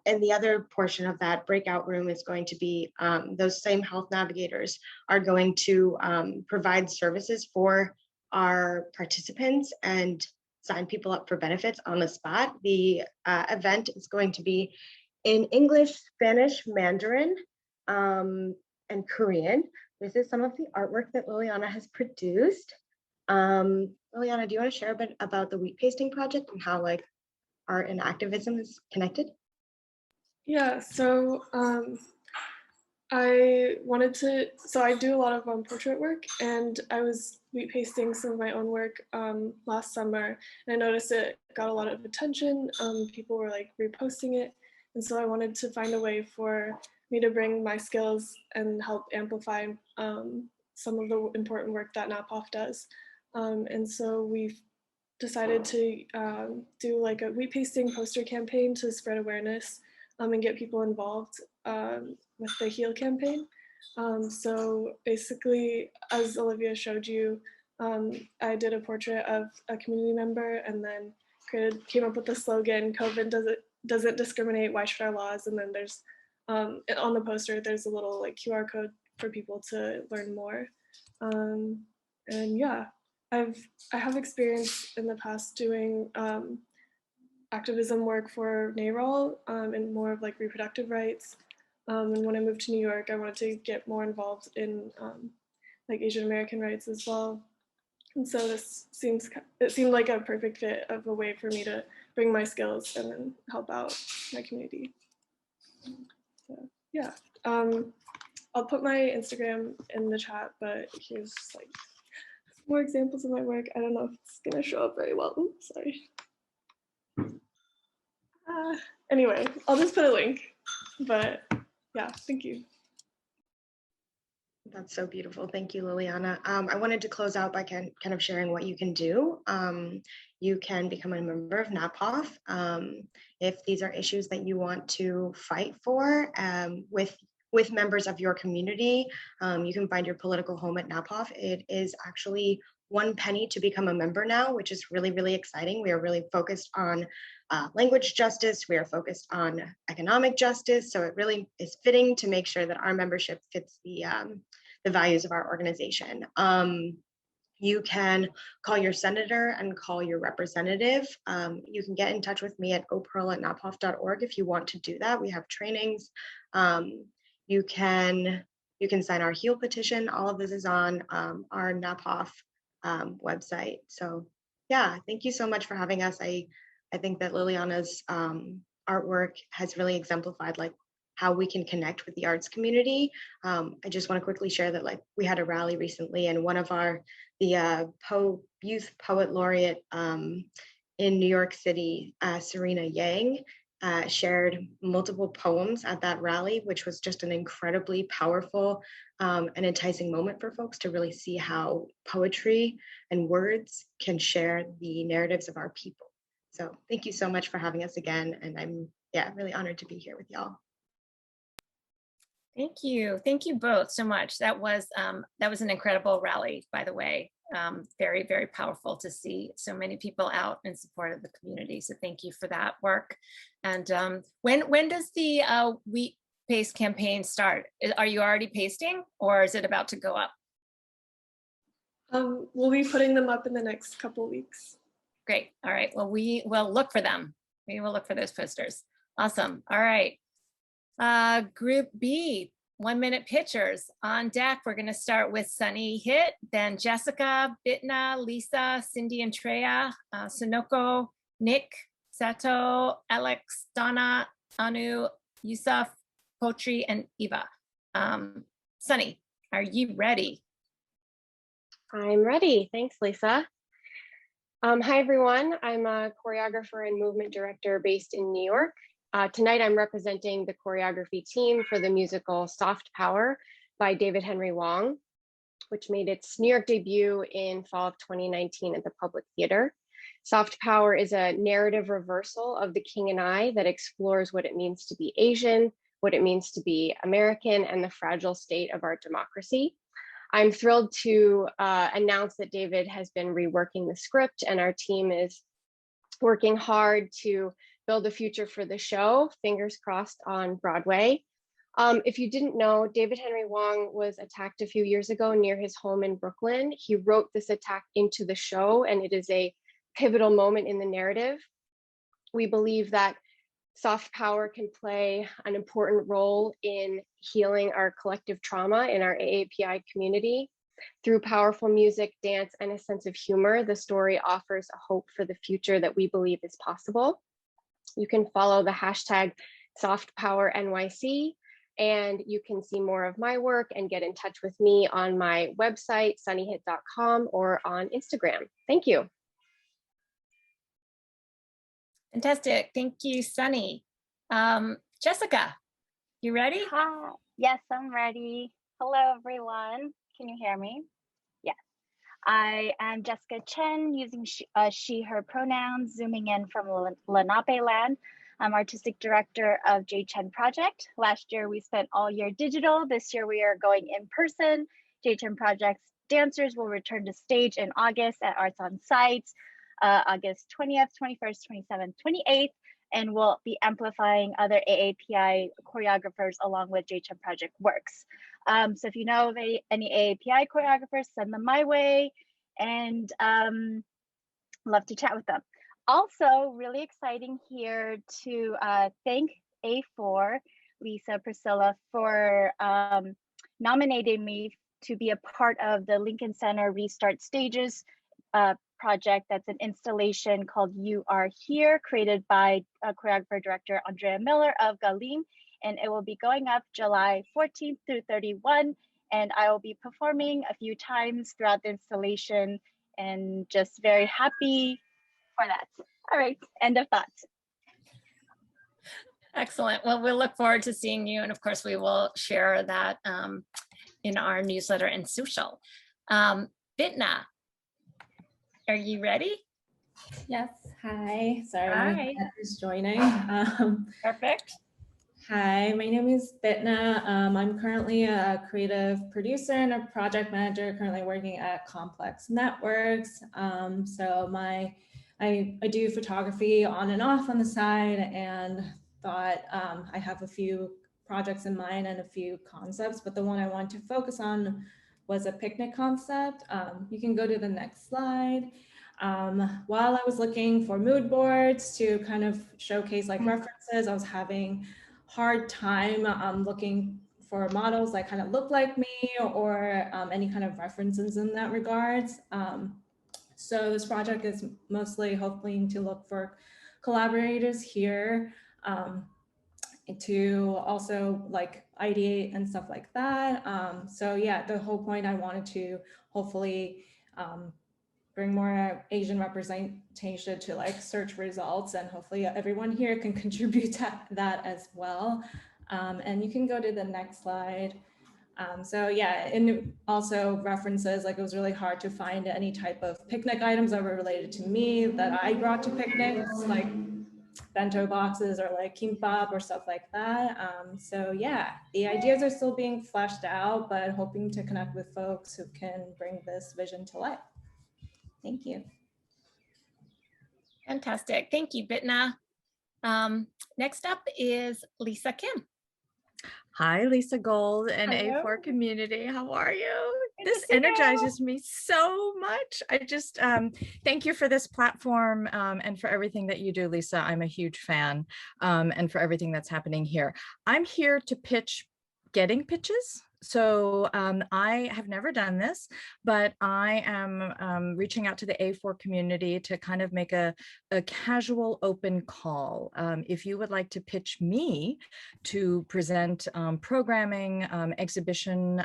and the other portion of that breakout room is going to be those same health navigators are going to provide services for our participants and sign people up for benefits on the spot. The event is going to be in English, Spanish, Mandarin, and Korean. This is some of the artwork that Liliana has produced. Liliana, do you want to share a bit about the wheat pasting project and how like art and activism is connected? Yeah, so I do a lot of portrait work, and I was wheat pasting some of my own work last summer, and I noticed it got a lot of attention. People were like reposting it, and so I wanted to find a way for me to bring my skills and help amplify some of the important work that NAPAWF does. And so we've decided to do like a wheat pasting poster campaign to spread awareness and get people involved with the HEAL campaign. So basically, as Olivia showed you, I did a portrait of a community member and then came up with the slogan, COVID doesn't discriminate, why should our laws? And then there's, on the poster, there's a little like QR code for people to learn more. And yeah, I have experience in the past doing activism work for NARAL and more of like reproductive rights. And when I moved to New York, I wanted to get more involved in like Asian American rights as well. And so it seemed like a perfect fit of a way for me to bring my skills and then help out my community. So yeah, I'll put my Instagram in the chat, but here's like more examples of my work. I don't know if it's gonna show up very well. Oops, sorry. Anyway, I'll just put a link, but yeah, thank you. That's so beautiful. Thank you, Liliana. I wanted to close out by kind of sharing what you can do. You can become a member of NAPAWF if these are issues that you want to fight for with members of your community. You can find your political home at NAPAWF. It is actually 1 penny to become a member now, which is really, really exciting. We are really focused on language justice. We are focused on economic justice. So it really is fitting to make sure that our membership fits the values of our organization. You can call your senator and call your representative. You can get in touch with me at opearl@napawf.org if you want to do that. We have trainings. You can sign our HEAL petition. All of this is on our NAPAWF website. So yeah, thank you so much for having us. I think that Liliana's artwork has really exemplified like how we can connect with the arts community. I just want to quickly share that like we had a rally recently, and one of the youth poet laureate in New York City, Serena Yang, shared multiple poems at that rally, which was just an incredibly powerful and enticing moment for folks to really see how poetry and words can share the narratives of our people. So thank you so much for having us again. And I'm really honored to be here with y'all. Thank you both so much. That was an incredible rally, by the way. Very, very powerful to see so many people out in support of the community. So thank you for that work. And when does the Wheat Paste campaign start? Are you already pasting, or is it about to go up? We'll be putting them up in the next couple weeks. Great. All right. Well, we will look for them. We will look for those posters. Awesome. All right. Group B, 1-minute pitchers. On deck, we're going to start with Sunny Hit, then Jessica, Bitna, Lisa, Cindy and Treya, Sonoko, Nick, Sato, Alex, Donna, Anu, Yusuf, Potri, and Eva. Sunny, are you ready? I'm ready. Thanks, Lisa. Hi, everyone. I'm a choreographer and movement director based in New York. Tonight, I'm representing the choreography team for the musical Soft Power by David Henry Wong, which made its New York debut in fall of 2019 at the Public Theater. Soft Power is a narrative reversal of The King and I that explores what it means to be Asian, what it means to be American, and the fragile state of our democracy. I'm thrilled to announce that David has been reworking the script, and our team is working hard to build a future for the show, fingers crossed, on Broadway. If you didn't know, David Henry Wong was attacked a few years ago near his home in Brooklyn. He wrote this attack into the show, and it is a pivotal moment in the narrative. We believe that Soft Power can play an important role in healing our collective trauma in our AAPI community. Through powerful music, dance, and a sense of humor, the story offers a hope for the future that we believe is possible. You can follow the hashtag SoftPowerNYC, and you can see more of my work and get in touch with me on my website, sunnyhit.com, or on Instagram. Thank you. Fantastic. Thank you, Sunny. Jessica, you ready? Hi. Yes, I'm ready. Hello, everyone. Can you hear me? Yes. I am Jessica Chen, using she, her pronouns, zooming in from Lenape land. I'm artistic director of J Chen Project. Last year, we spent all year digital. This year, we are going in person. J Chen Project's dancers will return to stage in August at Arts on Site, August 20th, 21st, 27th, 28th, and we'll be amplifying other AAPI choreographers along with J Chen Project works. So if you know of any AAPI choreographers, send them my way, and love to chat with them. Also, really exciting here to thank A4, Lisa, Priscilla, for nominating me to be a part of the Lincoln Center Restart Stages project. That's an installation called You Are Here, created by choreographer director Andrea Miller of Galim, and it will be going up July 14th through 31, and I will be performing a few times throughout the installation, and just very happy for that. All right, end of thoughts. Excellent. Well, we'll look forward to seeing you, and of course, we will share that in our newsletter and social. Bitna, are you ready? Yes. Hi. Sorry, Hi. my dad is joining. Perfect. Hi, my name is Bitna. I'm currently a creative producer and a project manager, currently working at Complex Networks. So I do photography on and off on the side, and thought I have a few projects in mind and a few concepts, but the one I want to focus on was a picnic concept. You can go to the next slide. While I was looking for mood boards to kind of showcase like references, I was having hard time looking for models that kind of look like me, or any kind of references in that regards. So this project is mostly hoping to look for collaborators here, to also like ideate and stuff like that. So yeah, the whole point, I wanted to hopefully bring more Asian representation to like search results, and hopefully everyone here can contribute to that as well. And you can go to the next slide. So yeah, and also references, like it was really hard to find any type of picnic items that were related to me that I brought to picnics, like bento boxes or like kimbap or stuff like that. So yeah, the ideas are still being fleshed out, but hoping to connect with folks who can bring this vision to life. Thank you. Fantastic. Thank you, Bitna. Next up is Lisa Kim. Hi, Lisa Gold and Hello. A4 community. How are you? Good This to see you. energizes me so much. I just thank you for this platform and for everything that you do, Lisa. I'm a huge fan, and for everything that's happening here. I'm here to pitch getting pitches. So I have never done this, but I am reaching out to the A4 community to kind of make a casual open call. If you would like to pitch me to present programming, exhibition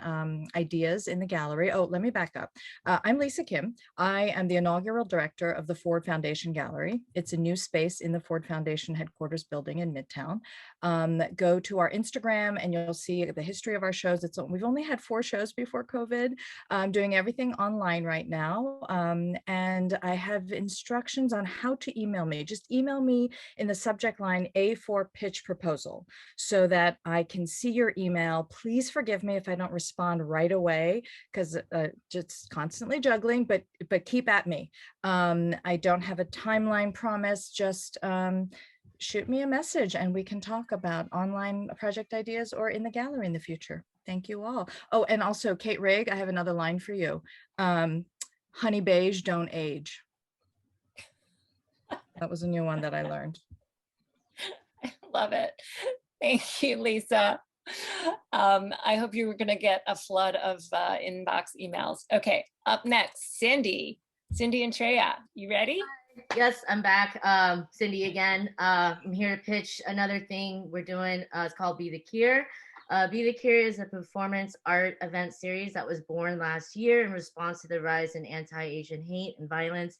ideas in the gallery. Oh, let me back up. I'm Lisa Kim. I am the inaugural director of the Ford Foundation Gallery. It's a new space in the Ford Foundation headquarters building in Midtown. Go to our Instagram and you'll see the history of our shows. We've only had 4 shows before COVID. I'm doing everything online right now. And I have instructions on how to email me. Just email me in the subject line A4 pitch proposal so that I can see your email. Please forgive me if I don't respond right away because just constantly juggling, but keep at me. I don't have a timeline promise, just shoot me a message and we can talk about online project ideas or in the gallery in the future. Thank you all. Oh, and also Kate Rigg, I have another line for you. Honey beige, don't age. That was a new one that I learned. I love it. Thank you, Lisa. I hope you were going to get a flood of inbox emails. Okay, up next, Cindy and Treya, you ready? Yes, I'm back. Cindy again. I'm here to pitch another thing we're doing. It's called Be the Cure. Be the Cure is a performance art event series that was born last year in response to the rise in anti-Asian hate and violence.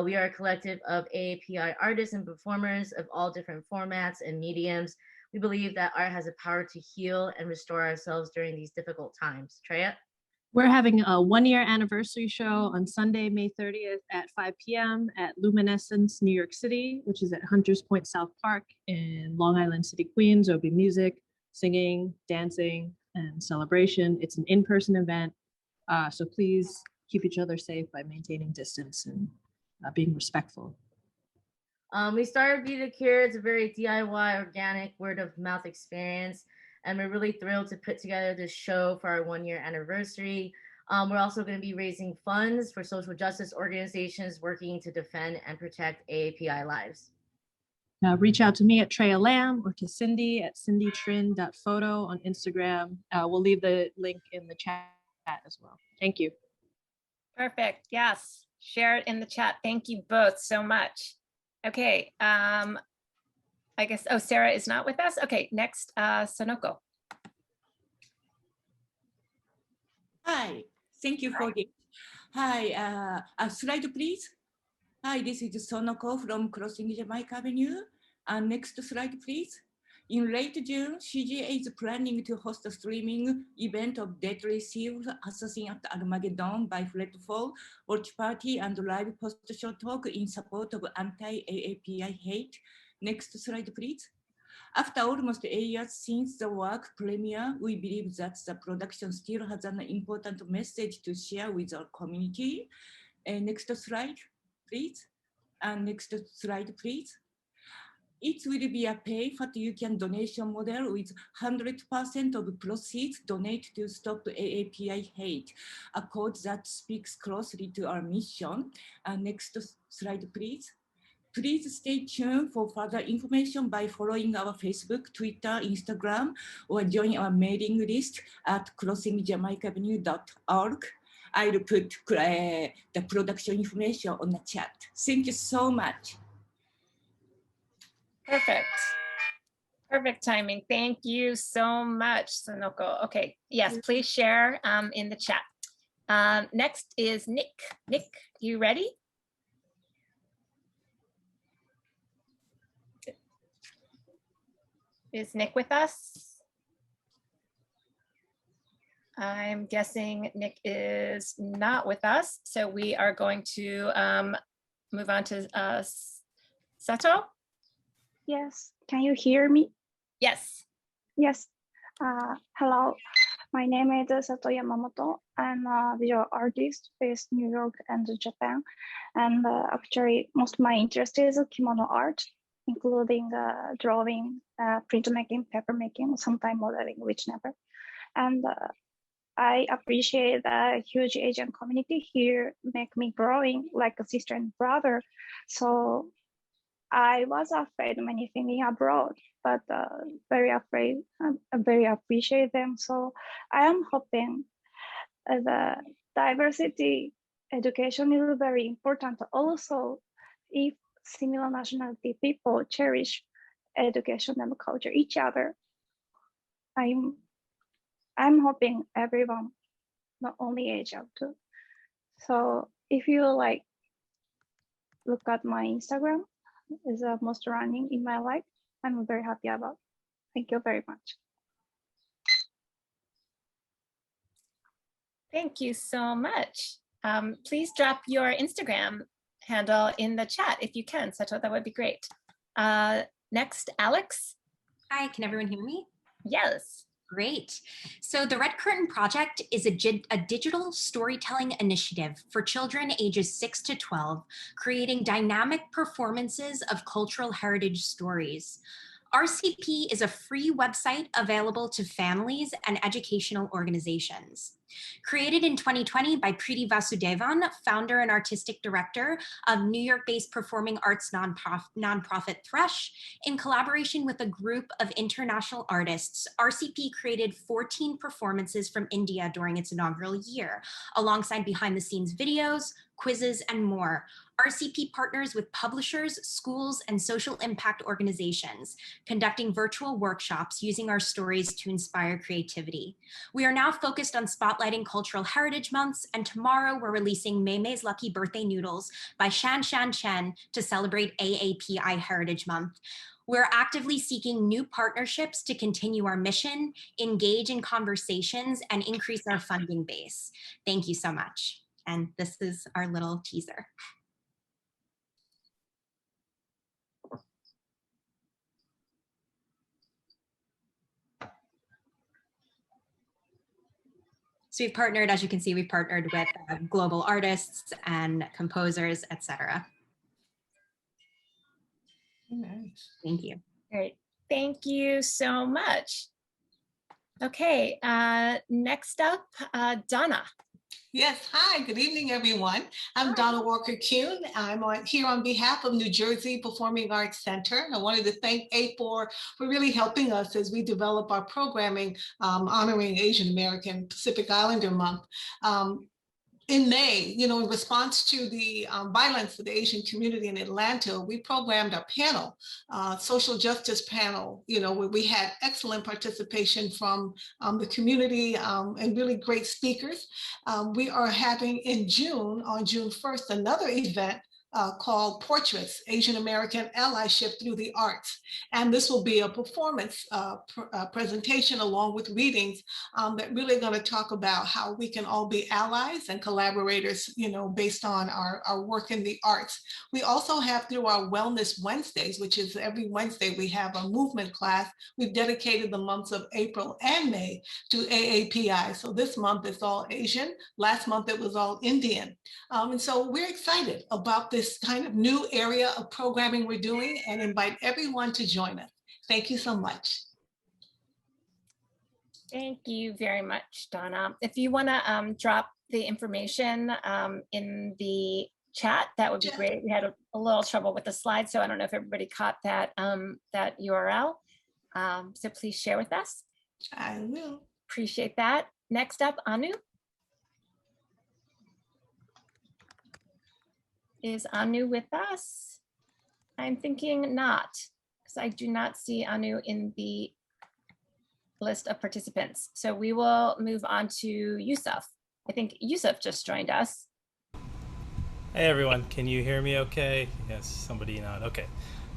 We are a collective of AAPI artists and performers of all different formats and mediums. We believe that art has a power to heal and restore ourselves during these difficult times. Treya? We're having a 1-year anniversary show on Sunday, May 30th at 5 p.m. at Luminescence, New York City, which is at Hunters Point South Park in Long Island City, Queens. There'll be music, singing, dancing, and celebration. It's an in-person event, so please keep each other safe by maintaining distance and being respectful. We started Be the Cure. It's a very DIY, organic, word-of-mouth experience. And we're really thrilled to put together this show for our 1-year anniversary. We're also going to be raising funds for social justice organizations working to defend and protect AAPI lives. Reach out to me at Treya Lamb or to Cindy at cindytrin.photo on Instagram. We'll leave the link in the chat as well. Thank you. Perfect. Yes. Share it in the chat. Thank you both so much. Okay. I guess, oh, Sarah is not with us. Okay, next, Sonoko. Hi, thank you for the, hi, slide please. Hi, this is Sonoko from Crossing Jamaica Avenue. Next slide please. In late June, CGA is planning to host a streaming event of Deadly Seals Assassin at Armageddon by Fredfall, Watch Party, and live post-show talk in support of anti-AAPI hate. Next slide, please. After almost 8 years since the work premiere, we believe that the production still has an important message to share with our community. Next slide, please. Next slide, please. It will be a pay-what-you-can donation model with 100% of proceeds donated to stop AAPI hate, a cause that speaks closely to our mission. Next slide, please. Please stay tuned for further information by following our Facebook, Twitter, Instagram, or join our mailing list at crossingjamaicavenue.org. I'll put the production information on the chat. Thank you so much. Perfect. Perfect timing. Thank you so much, Sonoko. Okay, yes, please share in the chat. Next is Nick. Nick, you ready? Is Nick with us? I'm guessing Nick is not with us. So we are going to move on to Sato. Yes, can you hear me? Yes. Yes. Hello, my name is Sato Yamamoto. I'm a visual artist based in New York and Japan. And actually, most of my interest is kimono art, including drawing, printmaking, papermaking, sometimes modeling, which never. And I appreciate the huge Asian community here, make me growing like a sister and brother. So I was afraid many thinking abroad, but very afraid, very appreciate them. So I am hoping the diversity education is very important. Also, if similar nationality people cherish education and culture each other, I'm hoping everyone, not only Asia too. So if you like look at my Instagram, is the most running in my life. I'm very happy about. Thank you very much. Thank you so much. Please drop your Instagram handle in the chat if you can, Sato, that would be great. Next, Alex. Hi, can everyone hear me? Yes. Great. So the Red Curtain Project is a digital storytelling initiative for children ages 6 to 12, creating dynamic performances of cultural heritage stories. RCP is a free website available to families and educational organizations. Created in 2020 by Preeti Vasudevan, founder and artistic director of New York-based performing arts nonprofit Thresh, in collaboration with a group of international artists, RCP created 14 performances from India during its inaugural year, alongside behind-the-scenes videos, quizzes, and more. RCP partners with publishers, schools, and social impact organizations, conducting virtual workshops using our stories to inspire creativity. We are now focused on spotlighting Cultural Heritage Months, and tomorrow we're releasing Mei Mei's Lucky Birthday Noodles by Chen to celebrate AAPI Heritage Month. We're actively seeking new partnerships to continue our mission, engage in conversations, and increase our funding base. Thank you so much. And this is our little teaser. So we've partnered, as you can see, we've partnered with global artists and composers, etc. Nice. Thank you. Great. Thank you so much. Okay, next up, Donna. Yes, hi, good evening, everyone. I'm Donna Walker-Kuhn. I'm here on behalf of New Jersey Performing Arts Center. I wanted to thank A4 for really helping us as we develop our programming honoring Asian American Pacific Islander Month. In May, in response to the violence of the Asian community in Atlanta, we programmed a panel, social justice panel, where we had excellent participation from the community and really great speakers. We are having in June, on June 1st, another event called Portraits, Asian American Allyship Through the Arts. And this will be a performance presentation along with readings that really going to talk about how we can all be allies and collaborators, based on our work in the arts. We also have through our Wellness Wednesdays, which is every Wednesday, we have a movement class. We've dedicated the months of April and May to AAPI. So this month is all Asian. Last month it was all Indian. And so we're excited about this kind of new area of programming we're doing and invite everyone to join us. Thank you so much. Thank you very much, Donna. If you want to drop the information in the chat, that would be great. We had a little trouble with the slides, so I don't know if everybody caught that, that URL. So please share with us. I will. Appreciate that. Next up, Anu. Is Anu with us? I'm thinking not, because I do not see Anu in the list of participants. So we will move on to Yusuf. I think Yusuf just joined us. Hey everyone, can you hear me okay? Yes, somebody not. Okay.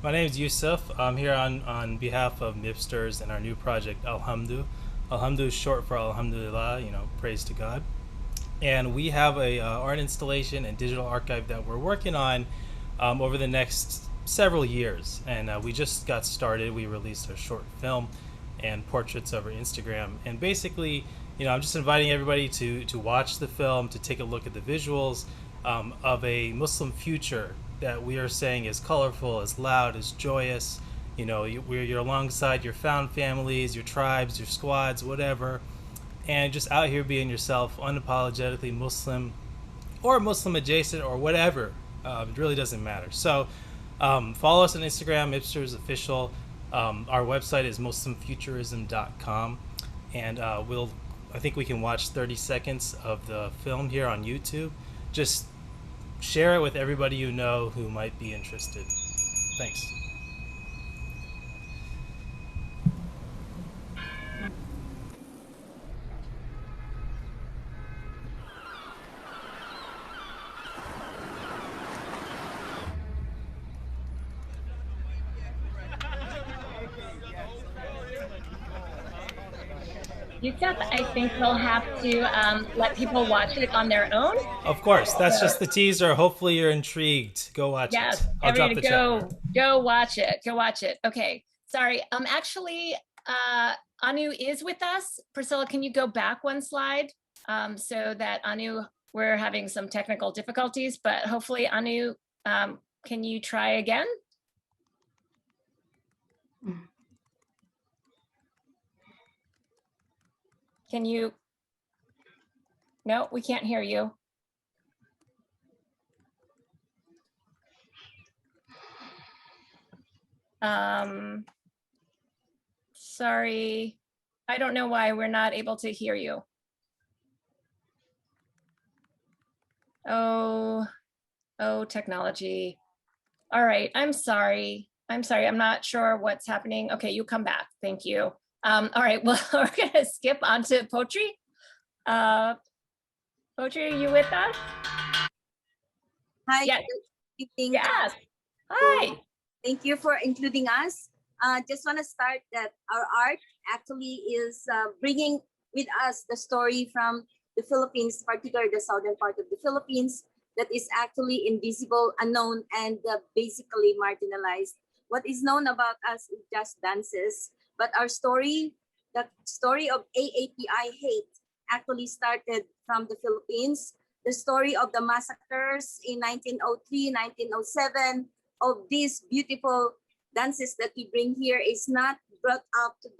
My name is Yusuf. I'm here on behalf of MIPsters and our new project, Alhamdu. Alhamdu is short for Alhamdulillah, praise to God. And we have a art installation and digital archive that we're working on over the next several years. And we just got started. We released a short film and portraits over Instagram. And basically, I'm just inviting everybody to watch the film, to take a look at the visuals of a Muslim future that we are saying is colorful, is loud, is joyous. You're alongside your found families, your tribes, your squads, whatever. And just out here being yourself, unapologetically Muslim or Muslim adjacent or whatever. It really doesn't matter. So Follow us on Instagram, Hipsters Official. Our website is muslimfuturism.com, and I think we can watch 30 seconds of the film here on YouTube. Just share it with everybody you know who might be interested. Thanks. Yusuf, I think we'll have to let people watch it on their own. Of course, that's just the teaser. Hopefully you're intrigued. Go watch Yes, it. I'll drop the chat. go watch it. Go watch it. Okay, sorry. Actually, Anu is with us. Priscilla, can you go back one slide so that Anu, we're having some technical difficulties, but hopefully Anu, can you try again? Can you? No, we can't hear you. Sorry, I don't know why we're not able to hear you. Oh, technology. All right, I'm sorry. I'm not sure what's happening. Okay, you come back. Thank you. All right, well, we're gonna skip on to Potri. Potri, are you with us? Hi. Yes. Good evening. Yes. Hi. Thank you for including us. Just want to start that our art actually is bringing with us the story from the Philippines, particularly the southern part of the Philippines, that is actually invisible, unknown, and basically marginalized. What is known about us is just dances, but our story, the story of AAPI hate, actually started from the Philippines. The story of the massacres in 1903, 1907, of these beautiful dances that we bring here is not brought up to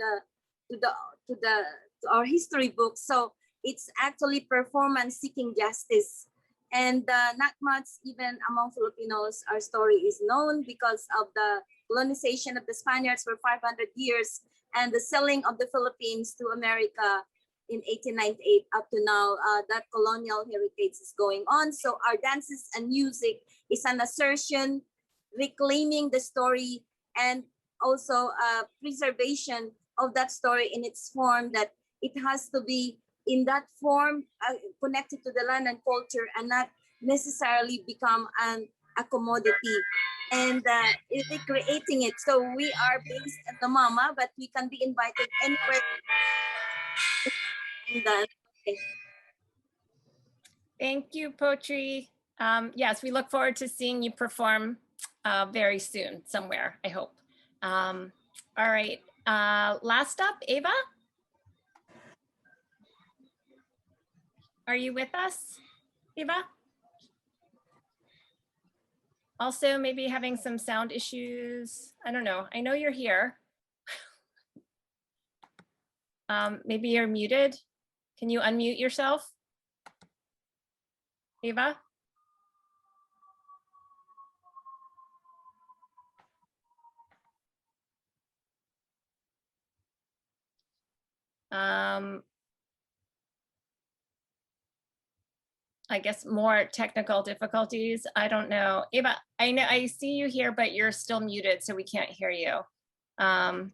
our history books. So it's actually performance seeking justice. And not much even among Filipinos, our story is known because of the colonization of the Spaniards for 500 years and the selling of the Philippines to America in 1898 up to now. That colonial heritage is going on. So our dances and music is an assertion, reclaiming the story, and also preservation of that story in its form, that it has to be in that form connected to the land and culture and not necessarily become a commodity. And recreating it. So we are based at the Mama, but we can be invited anywhere. Okay. Thank you, Potri. Yes, we look forward to seeing you perform very soon somewhere, I hope. All right, last up, Ava. Are you with us, Eva? Also, maybe having some sound issues. I don't know. I know you're here. Maybe you're muted. Can you unmute yourself, Eva? I guess more technical difficulties. I don't know. Eva, I know I see you here, but you're still muted, so we can't hear you. And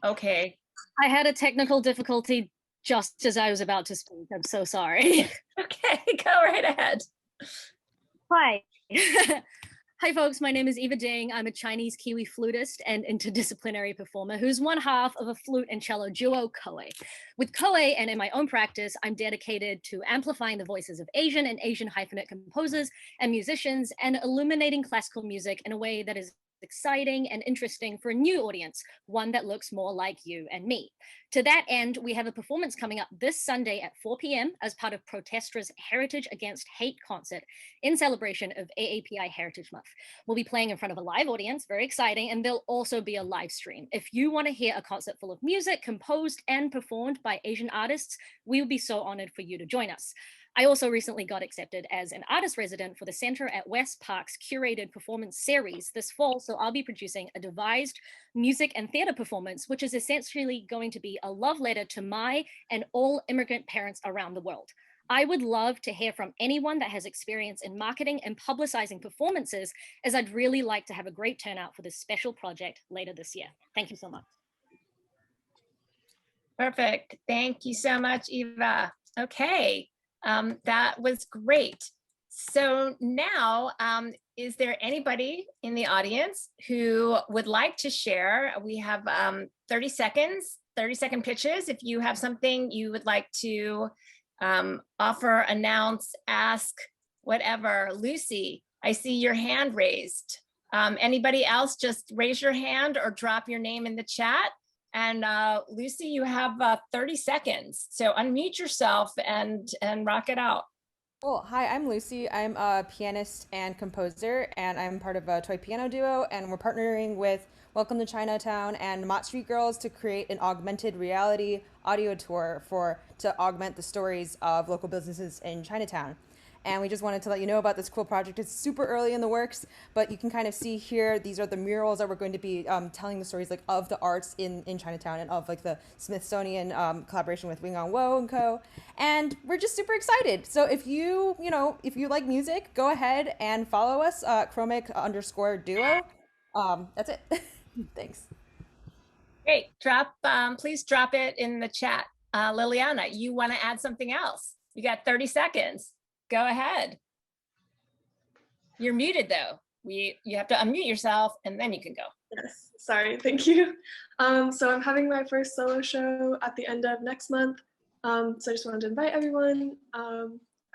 okay. I had a technical difficulty just as I was about to speak. I'm so sorry. Okay, go right ahead. Hi. Hi, folks. My name is Eva Ding. I'm a Chinese Kiwi flutist and interdisciplinary performer who's one half of a flute and cello duo, Koei. With Koei and in my own practice, I'm dedicated to amplifying the voices of Asian and Asian hyphenate composers and musicians and illuminating classical music in a way that is exciting and interesting for a new audience, one that looks more like you and me. To that end, we have a performance coming up this Sunday at 4 p.m. as part of Protestra's Heritage Against Hate concert in celebration of AAPI Heritage Month. We'll be playing in front of a live audience, very exciting, and there'll also be a live stream. If you want to hear a concert full of music composed and performed by Asian artists, we would be so honored for you to join us. I also recently got accepted as an artist resident for the Center at West Park's curated performance series this fall. So I'll be producing a devised music and theater performance, which is essentially going to be a love letter to my and all immigrant parents around the world. I would love to hear from anyone that has experience in marketing and publicizing performances, as I'd really like to have a great turnout for this special project later this year. Thank you so much. Perfect. Thank you so much, Eva. Okay, that was great. So now, is there anybody in the audience who would like to share? We have 30 seconds, 30-second pitches. If you have something you would like to offer, announce, ask, whatever. Lucy, I see your hand raised. Anybody else, just raise your hand or drop your name in the chat. And Lucy, you have 30 seconds. So unmute yourself and rock it out. Cool. Hi, I'm Lucy. I'm a pianist and composer, and I'm part of a toy piano duo, and we're partnering with Welcome to Chinatown and Mott Street Girls to create an augmented reality audio tour to augment the stories of local businesses in Chinatown. And we just wanted to let you know about this cool project. It's super early in the works, but you can kind of see here, these are the murals that we're going to be telling the stories like of the arts in Chinatown and of like the Smithsonian collaboration with Wing On Wo and Co. And we're just super excited. So if you like music, go ahead and follow us, chromic_duo. That's it. Thanks. Great. Please drop it in the chat. Liliana, you want to add something else? You got 30 seconds. Go ahead. You're muted though. You have to unmute yourself and then you can go. Yes, sorry, thank you. So I'm having my first solo show at the end of next month. So I just wanted to invite everyone. I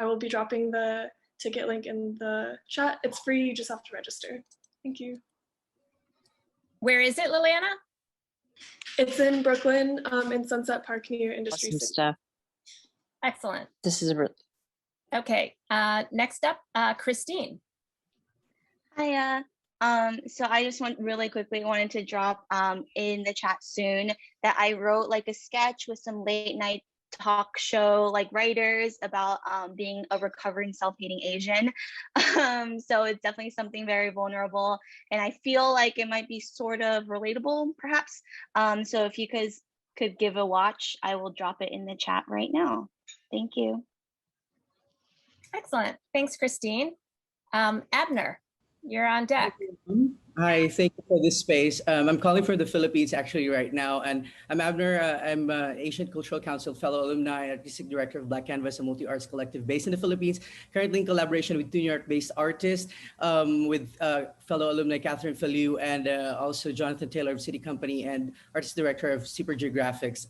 will be dropping the ticket link in the chat. It's free, you just have to register. Thank you. Where is it, Liliana? It's in Brooklyn, in Sunset Park near Industry Awesome City. stuff. Excellent. This is really Okay, next up, Christine. Hiya. So I just really quickly wanted to drop in the chat soon that I wrote like a sketch with some late night talk show like writers about being a recovering self-hating Asian. So it's definitely something very vulnerable, and I feel like it might be sort of relatable perhaps. So if you guys could give a watch, I will drop it in the chat right now. Thank you. Excellent. Thanks, Christine. Abner, you're on deck. Hi, thank you for this space. I'm calling from the Philippines actually right now, and I'm Abner. I'm Asian Cultural Council Fellow Alumni, Artistic Director of Black Canvas, a multi-arts collective based in the Philippines, currently in collaboration with New York-based artists, with fellow alumni Catherine Faliu and also Jonathan Taylor of City Company and Artistic Director of Super Geographics.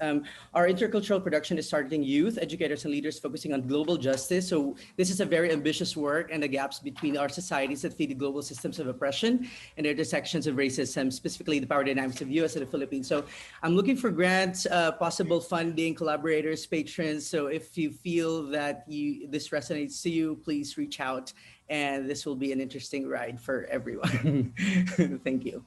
Our intercultural production is targeting youth, educators, and leaders focusing on global justice. So this is a very ambitious work and the gaps between our societies that feed the global systems of oppression and intersections of racism, specifically the power dynamics of US and the Philippines. So I'm looking for grants, possible funding, collaborators, patrons. So if you feel that this resonates to you, please reach out, and this will be an interesting ride for everyone. Thank you.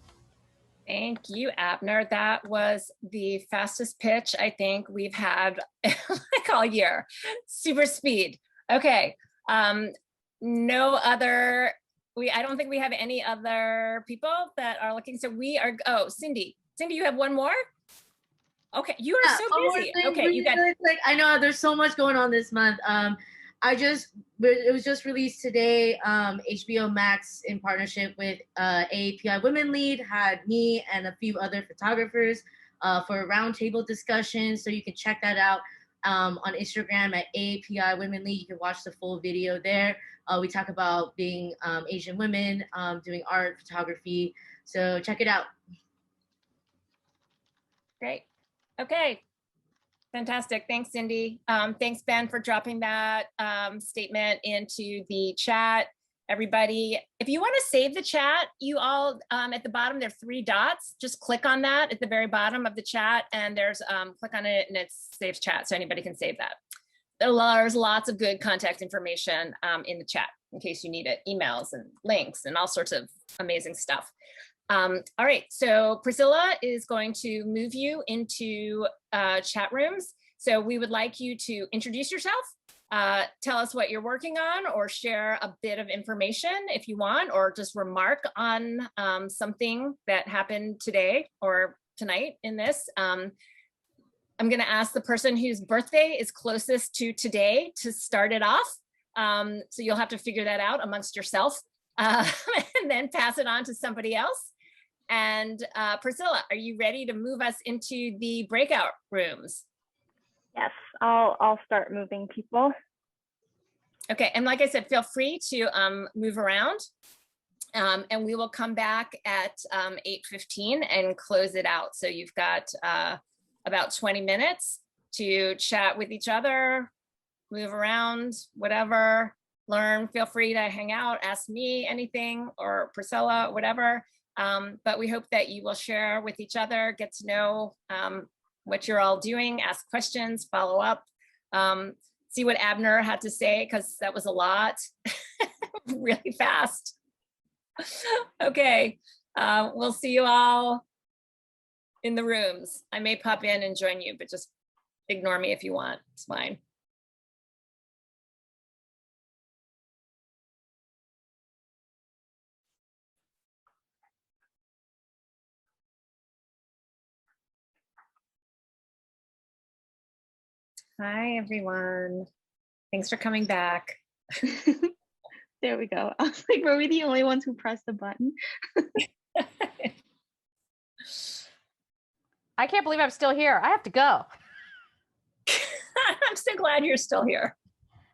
Thank you, Abner. That was the fastest pitch I think we've had like all year. Super speed. Okay. No other. I don't think we have any other people that are looking. So we are, oh, Cindy. Cindy, you have one more? Okay, you are so busy. Okay, you got. Really quick. I know there's so much going on this month. It was just released today. HBO Max, in partnership with AAPI Women Lead, had me and a few other photographers for a roundtable discussion. So you can check that out on Instagram at AAPI Women Lead. You can watch the full video there. We talk about being Asian women, doing art, photography. So check it out. Great. Okay. Fantastic. Thanks, Cindy. Thanks, Ben, for dropping that statement into the chat. Everybody, if you want to save the chat, you all at the bottom, there are 3 dots. Just click on that at the very bottom of the chat, and there's click on it and it saves chat, so anybody can save that. There's lots of good contact information in the chat in case you need it, emails and links and all sorts of amazing stuff. All right, so Priscilla is going to move you into chat rooms. So we would like you to introduce yourself tell us what you're working on, or share a bit of information if you want, or just remark on something that happened today or tonight in this. I'm going to ask the person whose birthday is closest to today to start it off. So you'll have to figure that out amongst yourself and then pass it on to somebody else. And Priscilla, are you ready to move us into the breakout rooms? Yes, I'll start moving people. Okay, and like I said, feel free to move around, and we will come back at 8:15 and close it out. So you've got about 20 minutes to chat with each other, move around, whatever, learn. Feel free to hang out, ask me anything, or Priscilla, whatever. But we hope that you will share with each other, get to know what you're all doing, ask questions, follow up, see what Abner had to say, because that was a lot, really fast. Okay, we'll see you all in the rooms. I may pop in and join you, but just ignore me if you want, it's fine. Hi, everyone. Thanks for coming back. There we go. I was like, were we the only ones who pressed the button? I can't believe I'm still here. I have to go. I'm so glad you're still here.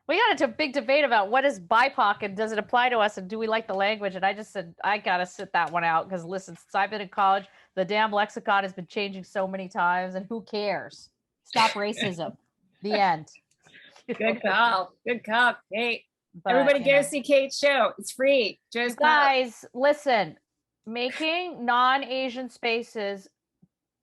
We got into a big debate about what is BIPOC and does it apply to us and do we like the language? And I just said, I got to sit that one out because listen, since I've been in college, the damn lexicon has been changing so many times and who cares? Stop racism. The end. Good call. Good call, Kate. But, everybody go see Kate's show. It's free. Just guys, listen, making non-Asian spaces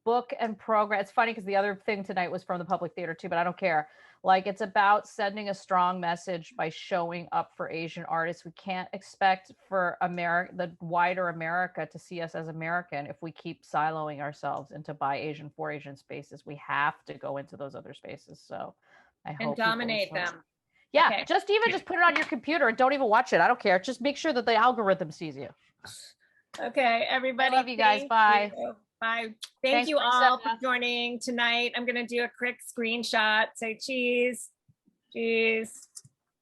book and program. It's funny because the other thing tonight was from the public theater too, but I don't care. Like it's about sending a strong message by showing up for Asian artists. We can't expect for America, the wider America, to see us as American if we keep siloing ourselves into by Asian, for Asian spaces. We have to go into those other spaces. So I hope and dominate them. Yeah, okay. Just put it on your computer and don't even watch it. I don't care. Just make sure that the algorithm sees you. Okay, everybody. I love you guys. Bye. Bye. Thank you all for joining tonight. I'm going to do a quick screenshot. Say cheese. Cheese.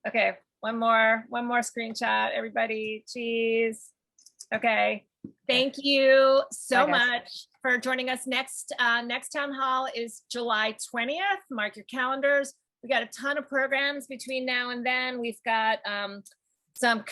Okay, one more screenshot. Everybody, cheese. Okay. Thank you so much for joining us. Next town hall is July 20th. Mark your calendars. We got a ton of programs between now and then. We've got some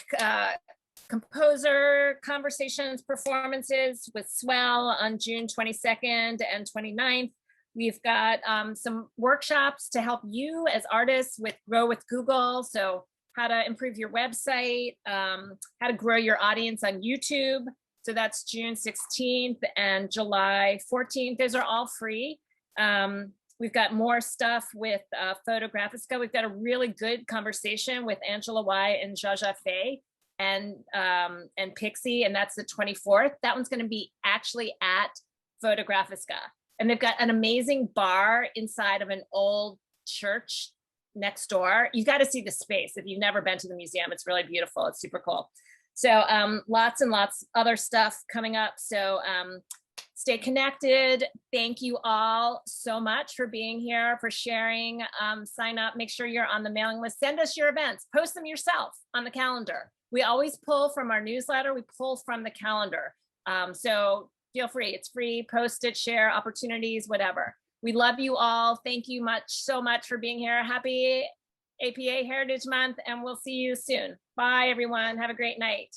composer conversations, performances with Swell on June 22nd and 29th. We've got some workshops to help you as artists with Grow with Google. So how to improve your website, how to grow your audience on YouTube. So that's June 16th and July 14th. Those are all free. We've got more stuff with Photographica. We've got a really good conversation with Angela Y and Jaja Faye and Pixie, and that's the 24th. That one's going to be actually at Photographica, and they've got an amazing bar inside of an old church next door. You got to see the space if you've never been to the museum. It's really beautiful. It's super cool. So lots and lots other stuff coming up. So stay connected. Thank you all so much for being here, for sharing. Sign up, make sure you're on the mailing list. Send us your events, post them yourself on the calendar. We always pull from our newsletter, we pull from the calendar. So feel free, it's free, post it, share opportunities, whatever. We love you all. Thank you so much for being here. Happy APA Heritage Month, and we'll see you soon. Bye, everyone. Have a great night.